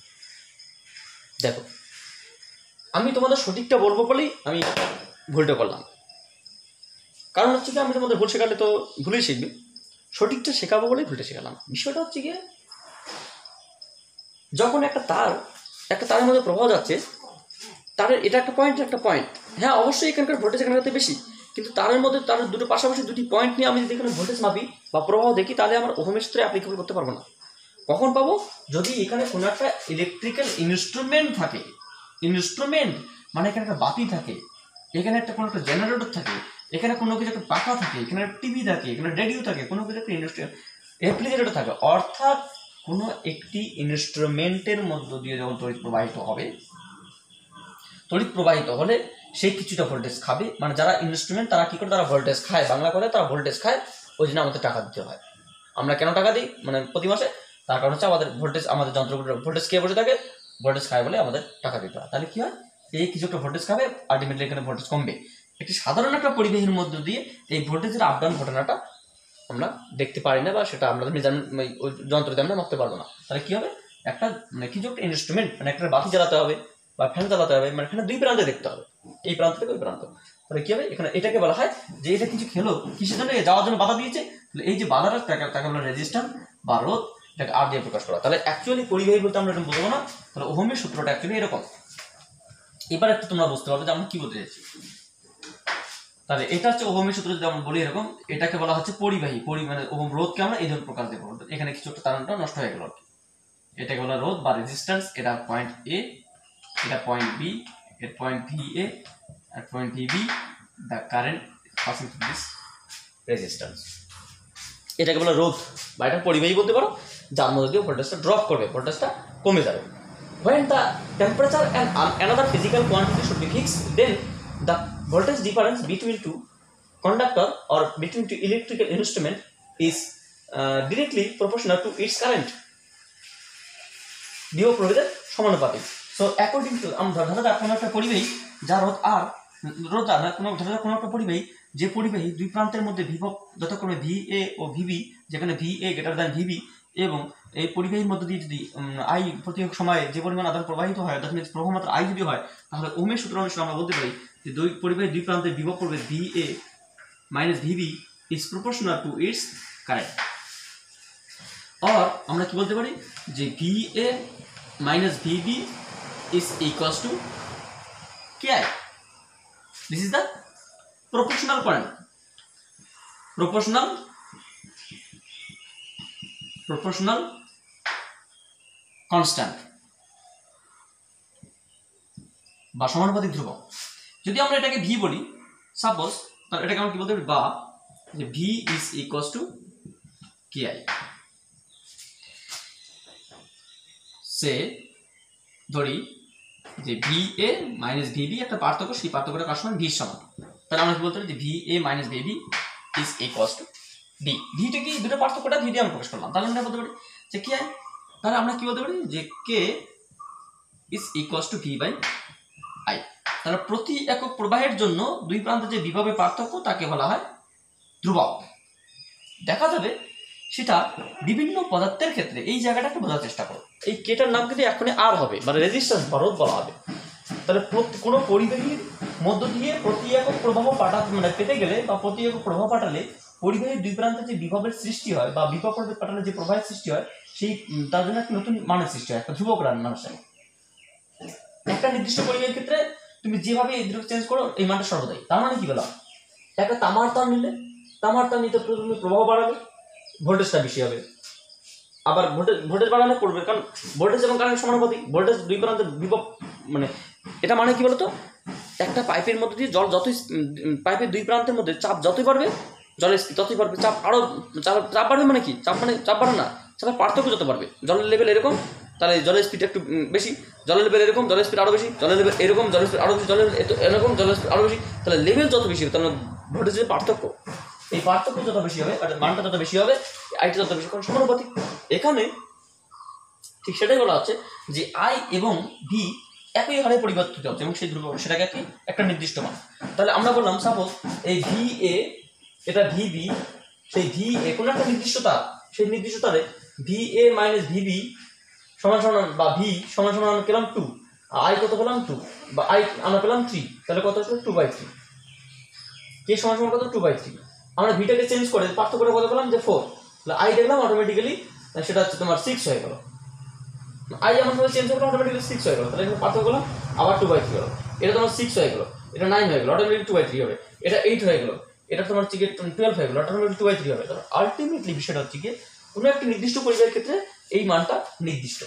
দেখো, আমি তোমাদের সঠিকটা বলবো বলেই আমি ভুলটা করলাম, কারণ হচ্ছে কি আমি তোমাদের ভুল শেখালে তো ভুলেই শিখবে, সঠিকটা শেখাবো বলেই ভুলটা শেখালাম। বিষয়টা হচ্ছে গিয়ে, যখন একটা তারের মধ্যে প্রবাহ যাচ্ছে, তারের এটা একটা পয়েন্ট, হ্যাঁ অবশ্যই এখানকার ভোল্টেজ এখানকার বেশি, কিন্তু তারের মধ্যে তার দুটো পাশাপাশি দুটি পয়েন্ট নিয়ে আমি যদি এখানে ভোল্টেজ মাপি বা প্রবাহ দেখি, তাহলে আমার ওহমের সূত্রে অ্যাপ্লিকেবল করতে পারবো না। কখন পাবো, যদি এখানে কোনো একটা ইলেকট্রিক্যাল ইনস্ট্রুমেন্ট থাকে, ইনস্ট্রুমেন্ট মানে এখানে একটা বাতি থাকে, এখানে একটা কোনো একটা জেনারেটর থাকে, এখানে কোনো কিছু একটা পাখা থাকে, এখানে টিভি থাকে, এখানে রেডিও থাকে, কোনো কিছু একটা রেফ্রিজারেটর থাকে, অর্থাৎ কোনো একটি ইনস্ট্রুমেন্টের মধ্য দিয়ে যখন তড়িৎ প্রবাহিত হবে, তড়িৎ প্রবাহিত হলে সে কিছুটা ভোল্টেজ খাবে। মানে যারা ইনস্ট্রুমেন্ট তারা কি করে, তারা ভোল্টেজ খায়, বাংলা কথায় তারা ভোল্টেজ খায়, ওই জন্য আমাদের টাকা দিতে হয়। আমরা কেন টাকা দিই, মানে প্রতি মাসে, তার কারণ হচ্ছে আমাদের ভোল্টেজ, আমাদের যন্ত্রগুলো ভোল্টেজ খেয়ে বসে থাকে, ভোল্টেজ খায় বলে আমাদের টাকা দিতে হয়। তাহলে কি হয়, এই কিছু একটা ভোল্টেজ খাবে, আলটিমেটলি এখানে ভোল্টেজ কমবে। একটি সাধারণ একটা পরিবাহীর মধ্য দিয়ে এই ভোল্টেজের আপ ডাউন ঘটনাটা আমরা দেখতে পারি না, বা সেটা আমরা যন্ত্র দিয়ে আমরা মাপতে পারবো না। তাহলে কি হবে, একটা মানে কিছু একটা ইনস্ট্রুমেন্ট, মানে একটা বাতি জ্বালাতে হবে বা ফ্যান চালাতে হবে, মানে এখানে দুই প্রান্তে দেখতে হবে, এই প্রান্ত থেকে ওই প্রান্ত। তাহলে কি হবে, এখানে এটাকে বলা হয় যে এটা কিছু খেলো, কিসের জন্য, যাওয়ার জন্য বাধা দিয়েছে। এই যে বাধাটা তাকে বলা রেজিস্ট্যান্স বা রোধ, এটাকে আর দিয়ে প্রকাশ করা। তাহলে অ্যাকচুয়ালি পরিবাহী বলতে আমরা এটা বুঝবো না। তাহলে ওহমের সূত্রটা অ্যাকচুয়ালি এরকম। এবার একটু তোমরা বুঝতে পারবে যে আমরা কি বলতে চাইছি। তাহলে এটা হচ্ছে ওহমের সূত্র, যদি আমরা বলি এরকম, এটাকে বলা হচ্ছে পরিবাহী, মানে ওহম রোধকে আমরা এই ধরনের প্রকাশ দেবো। এখানে কিছু একটা তারটা নষ্ট হয়ে গেল আর কি, এটাকে বলা রোধ বা রেজিস্ট্যান্স। এটা পয়েন্ট এ, এটা পয়েন্ট বি, এর point VA at point VB, the current passing through this resistance. এটাকে বলে রোধ বা এটা পরিবাহী বলতে পারো, যার মধ্যে দিয়ে ভোল্টেজটা ড্রপ করবে, ভোল্টেজটা কমে যাবে। When the temperature and another physical quantity should be fixed, then the voltage difference between two conductor or between two electrical instrument is directly proportional to its current. বিভব প্রভেদের সমানুপাতিক। সো অ্যাকর্ডিং টু আমরা ধরা যাক কোনো একটা পরিবাহী যা রোধ আর কোনো ধরা যাক কোনো একটা পরিবাহী, যে পরিবাহী দুই প্রান্তের মধ্যে বিভব যথাক্রমে VA ও VB, যেখানে VA গ্রেটার দ্যান VB, এবং এই পরিবাহীর মধ্য দিয়ে যদি I প্রতি সময়ে যে পরিমাণ আদান প্রবাহিত হয়, দ্যাট মিনস প্রবাহ মাত্রা I যদি হয়, তাহলে ওহমের সূত্র অনুসারে আমরা বলতে পারি যে পরিবাহীর দুই প্রান্তের বিভব প্রভেদ VA minus VB is proportional to its current. আর আমরা কি বলতে পারি যে VA minus VB is equals to KI। This is the proportional current, proportional constant বা সমানুপাতিক ধ্রুবক। যদি আমরা এটাকে ভি বলি সাপোজ, তাহলে এটাকে আমরা কি বলতে পারি, বা যে V is equals to KI। সে ধরি যে VA মাইনাস VB একটা পার্থক্য, সেই পার্থক্যটা কার সমান, ভির সমান। তাহলে আমরা কি বলতে পারি যে VA minus VB is equals to D. ভিটা কি, দুটো পার্থক্যটা ভি দিয়ে আমরা প্রকাশ করলাম, তাহলে আমরা বলতে পারি যে কি হয়, তাহলে আমরা কি বলতে পারি যে K is equals to V by I. তাহলে প্রতি একক প্রবাহের জন্য দুই প্রান্তে যে বিভবের পার্থক্য তাকে বলা হয় ধ্রুবক। দেখা যাবে সেটা বিভিন্ন পদার্থের ক্ষেত্রে। এই জায়গাটাকে বোঝার চেষ্টা করো, এই কেটার নাম কিন্তু এখনই আর হবে, মানে রেজিস্ট্যান্স বা রোধ বলা হবে। তাহলে কোনো পরিবাহীর মধ্য দিয়ে প্রতি একক প্রবাহ পেতে গেলে বা প্রতি একক প্রবাহ পাঠালে পরিবাহীর দুই প্রান্তে যে বিভবের সৃষ্টি হয় বা বিভব প্রভেদ পাঠালে যে প্রবাহের সৃষ্টি হয়, সেই তার জন্য একটা নতুন মানের সৃষ্টি হয়, একটা ধ্রুবক মানের সাথে। একটা নির্দিষ্ট পরিবাহীর ক্ষেত্রে তুমি যেভাবে এই ধ্রুবক চেঞ্জ করো, এই মানটা সর্বদাই। তার মানে কি বলা, একটা তামার তার নিলে, তামার তার নিতে তুমি প্রবাহ বাড়াবে, ভোল্টেজটা বেশি হবে। আবার ভোল্টেজ বাড়ানো পড়বে, কারণ ভোল্টেজ এবং কারেন্ট সমানুপাতিক। ভোল্টেজ দুই প্রান্তের বিভব, মানে এটা মানে কি বলতো, একটা পাইপের মধ্যে দিয়ে জল যতই, পাইপের দুই প্রান্তের মধ্যে চাপ যতই বাড়বে, জলের স্পিড ততই বাড়বে। চাপ আরও চাপ বাড়বে, মানে কি চাপ, মানে চাপ বাড়ে না, চাপের পার্থক্য যত বাড়বে। জলের লেভেল এরকম, তাহলে জলের স্পিড একটু বেশি, জলের লেভেল এরকম, জলের স্পিড আরও বেশি, জলের লেভেল এরকম, জলের স্পিড আরও বেশি, জলের এরকম, জলের স্পিড আরও বেশি। তাহলে লেভেল যত বেশি হবে, তাহলে ভোল্টেজের পার্থক্য, এই পার্থক্য যত বেশি হবে, মানটা যত বেশি হবে, আইটা যত বেশি, কারণ সমানুপাতিক। এখানে ঠিক সেটাই বলা হচ্ছে যে আই এবং ভি একই হারে পরিবর্তিত হচ্ছে, এবং সেই ধ্রুবক সেটাকে একটা নির্দিষ্ট মান। তাহলে আমরা বললাম সাপোজ এই VA এটা VB, সেই VA কোনো একটা নির্দিষ্ট তার, সেই নির্দিষ্ট তারে VA মাইনাস VB সমান সমান, বা V সমান সমান আমরা পেলাম 2, আই কত পেলাম 2, বা আই আমরা পেলাম 3, তাহলে কত আসলে 2/3। কে সমান সমান কত, 2/3। আমরা ভিটাকে চেঞ্জ করে পার্থক্যটা কত পেলাম যে 4, তাহলে আই দেখলাম অটোমেটিক্যালি সেটা হচ্ছে তোমার 6 হয়ে গেল। আই যেমন ভাবে চেঞ্জ করলাম অটোমেটিক্যালি 6 হয়ে গেল, তাহলে এখানে পার্থক্য করলাম আবার 2/3 হলো। এটা তোমার 6 হয়ে গেল, এটা 9 হয়ে গেল, অটোমেটিক্যালি 2/3 হবে। এটা 8 হয়ে গেল, এটা তোমার হচ্ছে 12 হয়ে গেল, অটোমেটিক্যালি 2/3 হবে। তাহলে আলটিমেটলি বিষয়টা হচ্ছে কি, কোনো একটা নির্দিষ্ট পরিবাহের ক্ষেত্রে এই মানটা নির্দিষ্ট।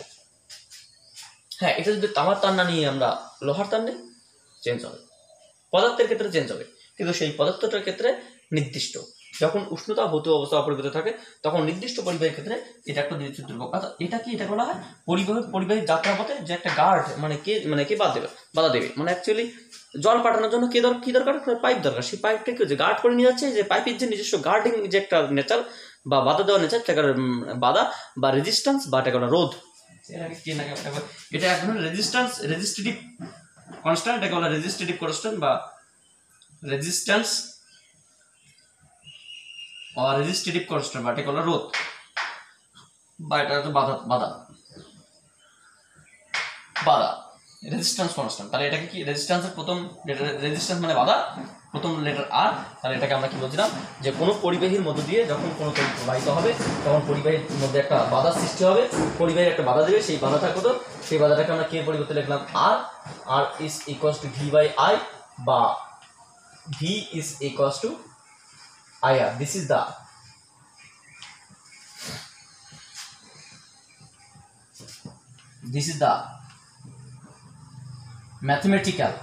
হ্যাঁ, এটা যদি তামার তার না নিয়ে আমরা লোহার তার নিই, চেঞ্জ হবে। পদার্থের ক্ষেত্রে চেঞ্জ হবে, কিন্তু সেই পদার্থটার ক্ষেত্রে নির্দিষ্ট। যখন উষ্ণতা ভৌত অবস্থা অপরিবর্তিত থাকে, তখন নির্দিষ্ট পরিবাহের ক্ষেত্রে এটা একটা নির্দিষ্ট ধ্রুবক। এটা কি, এটা বলা হয় পরিবাহী যাত্রাপথে যে একটা গার্ড, মানে কে বাধা দেবে। মানে অ্যাকচুয়ালি জল পাঠানোর জন্য কি দরকার, পাইপ দরকার। সেই পাইপটা কি গার্ড করে নিয়ে যাচ্ছে, যে পাইপের যে নিজস্ব গার্ডিং যে একটা নেচার বা বাধা দেওয়ার নেচার, সেটা বাধা বা রেজিস্ট্যান্স বা এটা রোধ। এটা এক ধরনের রেজিস্ট্রেটিভ কনস্ট্যান্ট, এটাকে বলা রেজিস্ট্রেটিভ কনস্ট্যান্ট বা রেজিস্ট্যান্স আর রেজিস্ট্রেটিভ কনস্ট্যান্ট, বা এটা বলা রোধ, বা এটা হচ্ছে বাধা রেজিস্ট্যান্স কনস্ট্যান্ট। তাহলে এটাকে কি, রেজিস্ট্যান্সের প্রথম লেটার, রেজিস্ট্যান্স মানে বাধা, প্রথম লেটার আর। তাহলে এটাকে আমরা কি বলছিলাম, যে কোনো পরিবাহীর মধ্য দিয়ে যখন কোনো তড়িৎ প্রবাহিত হবে, তখন পরিবাহীর মধ্যে একটা বাধা সৃষ্টি হবে, পরিবাহী একটা বাধা দেবে। সেই বাধাটা কত, সেই বাধাটাকে আমরা কে পরিবর্তে লিখলাম R is equals to V by I, বা V is equals to IR. This is the mathematical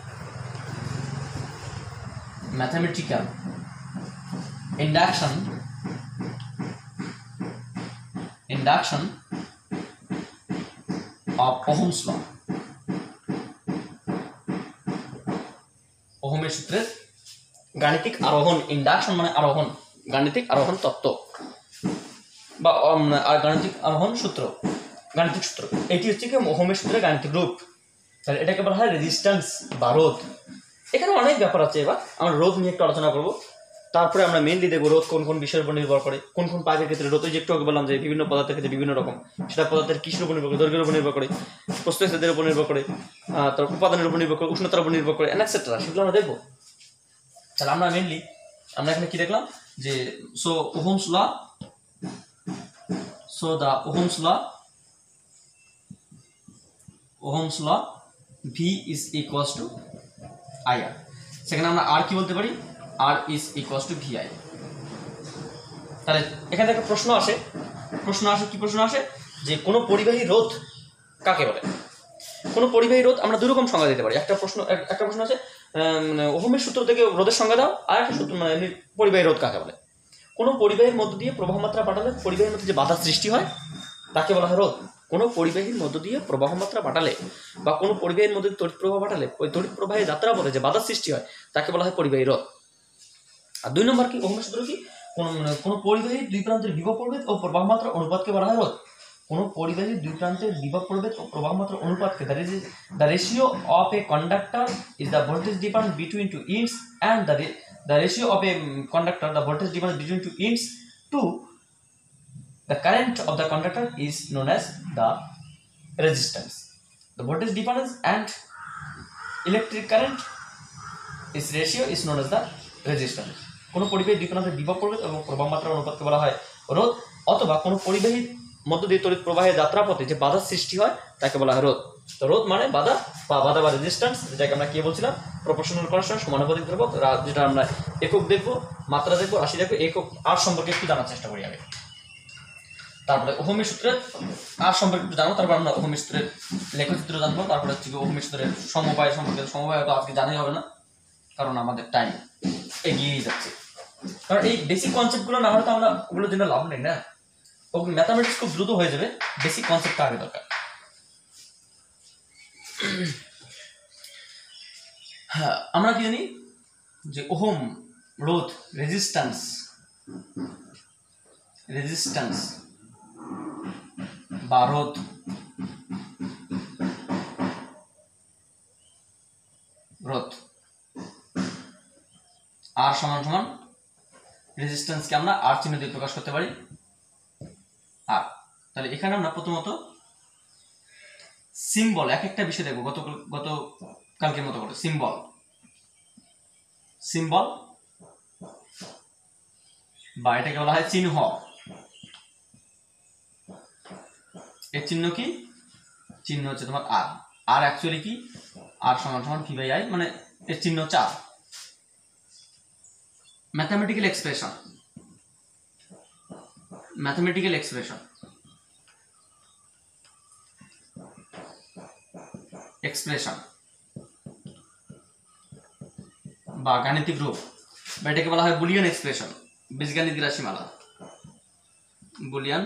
induction induction of Ohm's law, ওহমের সূত্রের গাণিতিক আরোহণ। ইন্ডাকশন মানে আরোহণ, গাণিতিক আরোহণ তত্ত্ব বা গাণিতিক আরোহণ সূত্র, গাণিতিক সূত্র। এটি হচ্ছে কি ওহমের সূত্রের গাণিতিক রূপ। তাহলে এটাকে বলা হয় রেজিস্ট্যান্স বা রোধ। এখানে অনেক ব্যাপার আছে, এবার আমরা রোধ নিয়ে একটু আলোচনা করব। তারপরে আমরা মেনলি দেখবো রোধ কোন কোন বিষয়ের উপর নির্ভর করে, কোন কোন পাইপের ক্ষেত্রে রোধ, যে একটু আগে বললাম যে বিভিন্ন পদার্থের ক্ষেত্রে বিভিন্ন রকম, সেটা পদার্থের কিসের উপর নির্ভর করে, দৈর্ঘ্যের উপর নির্ভর করে, প্রস্থচ্ছেদের উপর নির্ভর করে, তার উপাদানের উপর নির্ভর করে, উষ্ণতার উপর নির্ভর করে, এটসেট্রা, সেগুলো আমরা দেখবো। তাহলে আমরা মেনলি আমরা এখানে কি দেখলাম যে so Ohm's law, so the Ohm's law V is equals to I R. সেখানে আমরা আর কি বলতে পারি, R is equals to V I. তাহলে এখানে একটা প্রশ্ন আসে কি প্রশ্ন আসে যে কোনো পরিবাহী রোধ কাকে বলে? কোনো পরিবাহী রোধ আমরা দুই রকম সংজ্ঞা দিতে পারি। একটা প্রশ্ন আছে ওহমের সূত্র থেকে রোধের সংজ্ঞা দাও, আর একটা সূত্র মানে পরিবাহী রোধ কাকে বলে? কোনো পরিবাহীর মধ্য দিয়ে প্রবাহ মাত্রা পাঠালে পরিবাহীর মধ্যে যে বাধা সৃষ্টি হয় তাকে বলা হয় রোধ। কোনো পরিবাহীর মধ্য দিয়ে প্রবাহ মাত্রা পাঠালে বা কোনো পরিবাহীর মধ্যে তড়িৎ প্রবাহ পাঠালে ওই তড়িৎ প্রবাহের যাত্রা পথে যে বাধা সৃষ্টি হয় তাকে বলা হয় পরিবাহী রোধ। আর দুই নম্বর কি, ওহমের সূত্র কি, কোনো পরিবাহীর দুই প্রান্তের বিভব প্রভেদ ও প্রবাহ মাত্রা অনুপাতকে বলা হয় রোধ। কোনো পরিবাহীর দুই প্রান্তের বিভব প্রভেদ ও প্রবাহ মাত্রা অনুপাতকে, the ratio of a conductor is the voltage difference between two ends and the ratio of a conductor the voltage difference between two ends to the current of the conductor is known as the resistance. The voltage difference and electric current is ratio is known as the resistance. কোনো পরিবাহীর দুই প্রান্তের বিভব প্রভেদ এবং প্রবাহ মাত্রা অনুপাতকে বলা হয় রোধ, অথবা কোনো পরিবাহীর মধ্য দিয়ে তড়িৎ প্রবাহের যাত্রাপথে যে বাধা সৃষ্টি হয় তাকে বলা হয় রোধ। তো রোধ মানে বাধা বা রেজিস্ট্যান্স, যেটাকে আমরা কি বলছিলাম, প্রপোর্শনাল কনস্ট্যান্ট, সমানুপাতিক ধ্রুবক, যেটা আমরা একক দেখবো, মাত্রা দেখবো, রাশি দেখবো। একক আর সম্পর্কে একটু জানার চেষ্টা করি আগে, তারপরে ওহমের সূত্রের আর সম্পর্কে একটু জানবো, তারপর আমরা ওহমের সূত্রের লেখচিত্র জানবো, তারপরে হচ্ছে ওহমের সূত্রের সমবায় সম্পর্কে। সমবায় তো আজকে জানাই হবে না, কারণ আমাদের টাইম এগিয়েই যাচ্ছে। কারণ এই বেসিক কনসেপ্টগুলো না হলে তো আমরা ওগুলোর জন্য লাভ নেই না। ওগুলো ম্যাথামেটিক্স খুব দ্রুত হয়ে যাবে, বেসিক কনসেপ্টটা আগে দরকার। হ্যাঁ, আমরা কি জানি যে ওহম রোধ, রেজিস্ট্যান্স বা রোধ, আর সমান সমান রেজিস্ট্যান্সকে আমরা আর চিহ্ন দিয়ে প্রকাশ করতে পারি, আর। তাহলে এখানে আমরা প্রথমত সিম্বল, এক একটা বিষয় দেখবো, গত কালকের মতো করে সিম্বল বা এটাকে বলা হয় চিহ্ন। এর চিহ্ন কি? চিহ্ন হচ্ছে তোমার আর। আর অ্যাকচুয়ালি কি? আর সমান সমান ভি বাই আই, মানে এর চিহ্ন হচ্ছে আর। ম্যাথমেটিক্যাল এক্সপ্রেশন বা গাণিতিক রূপ, বা এটাকে বলা হয় বুলিয়ান এক্সপ্রেশন, বীজগাণিতিক রাশিমালা, বুলিয়ান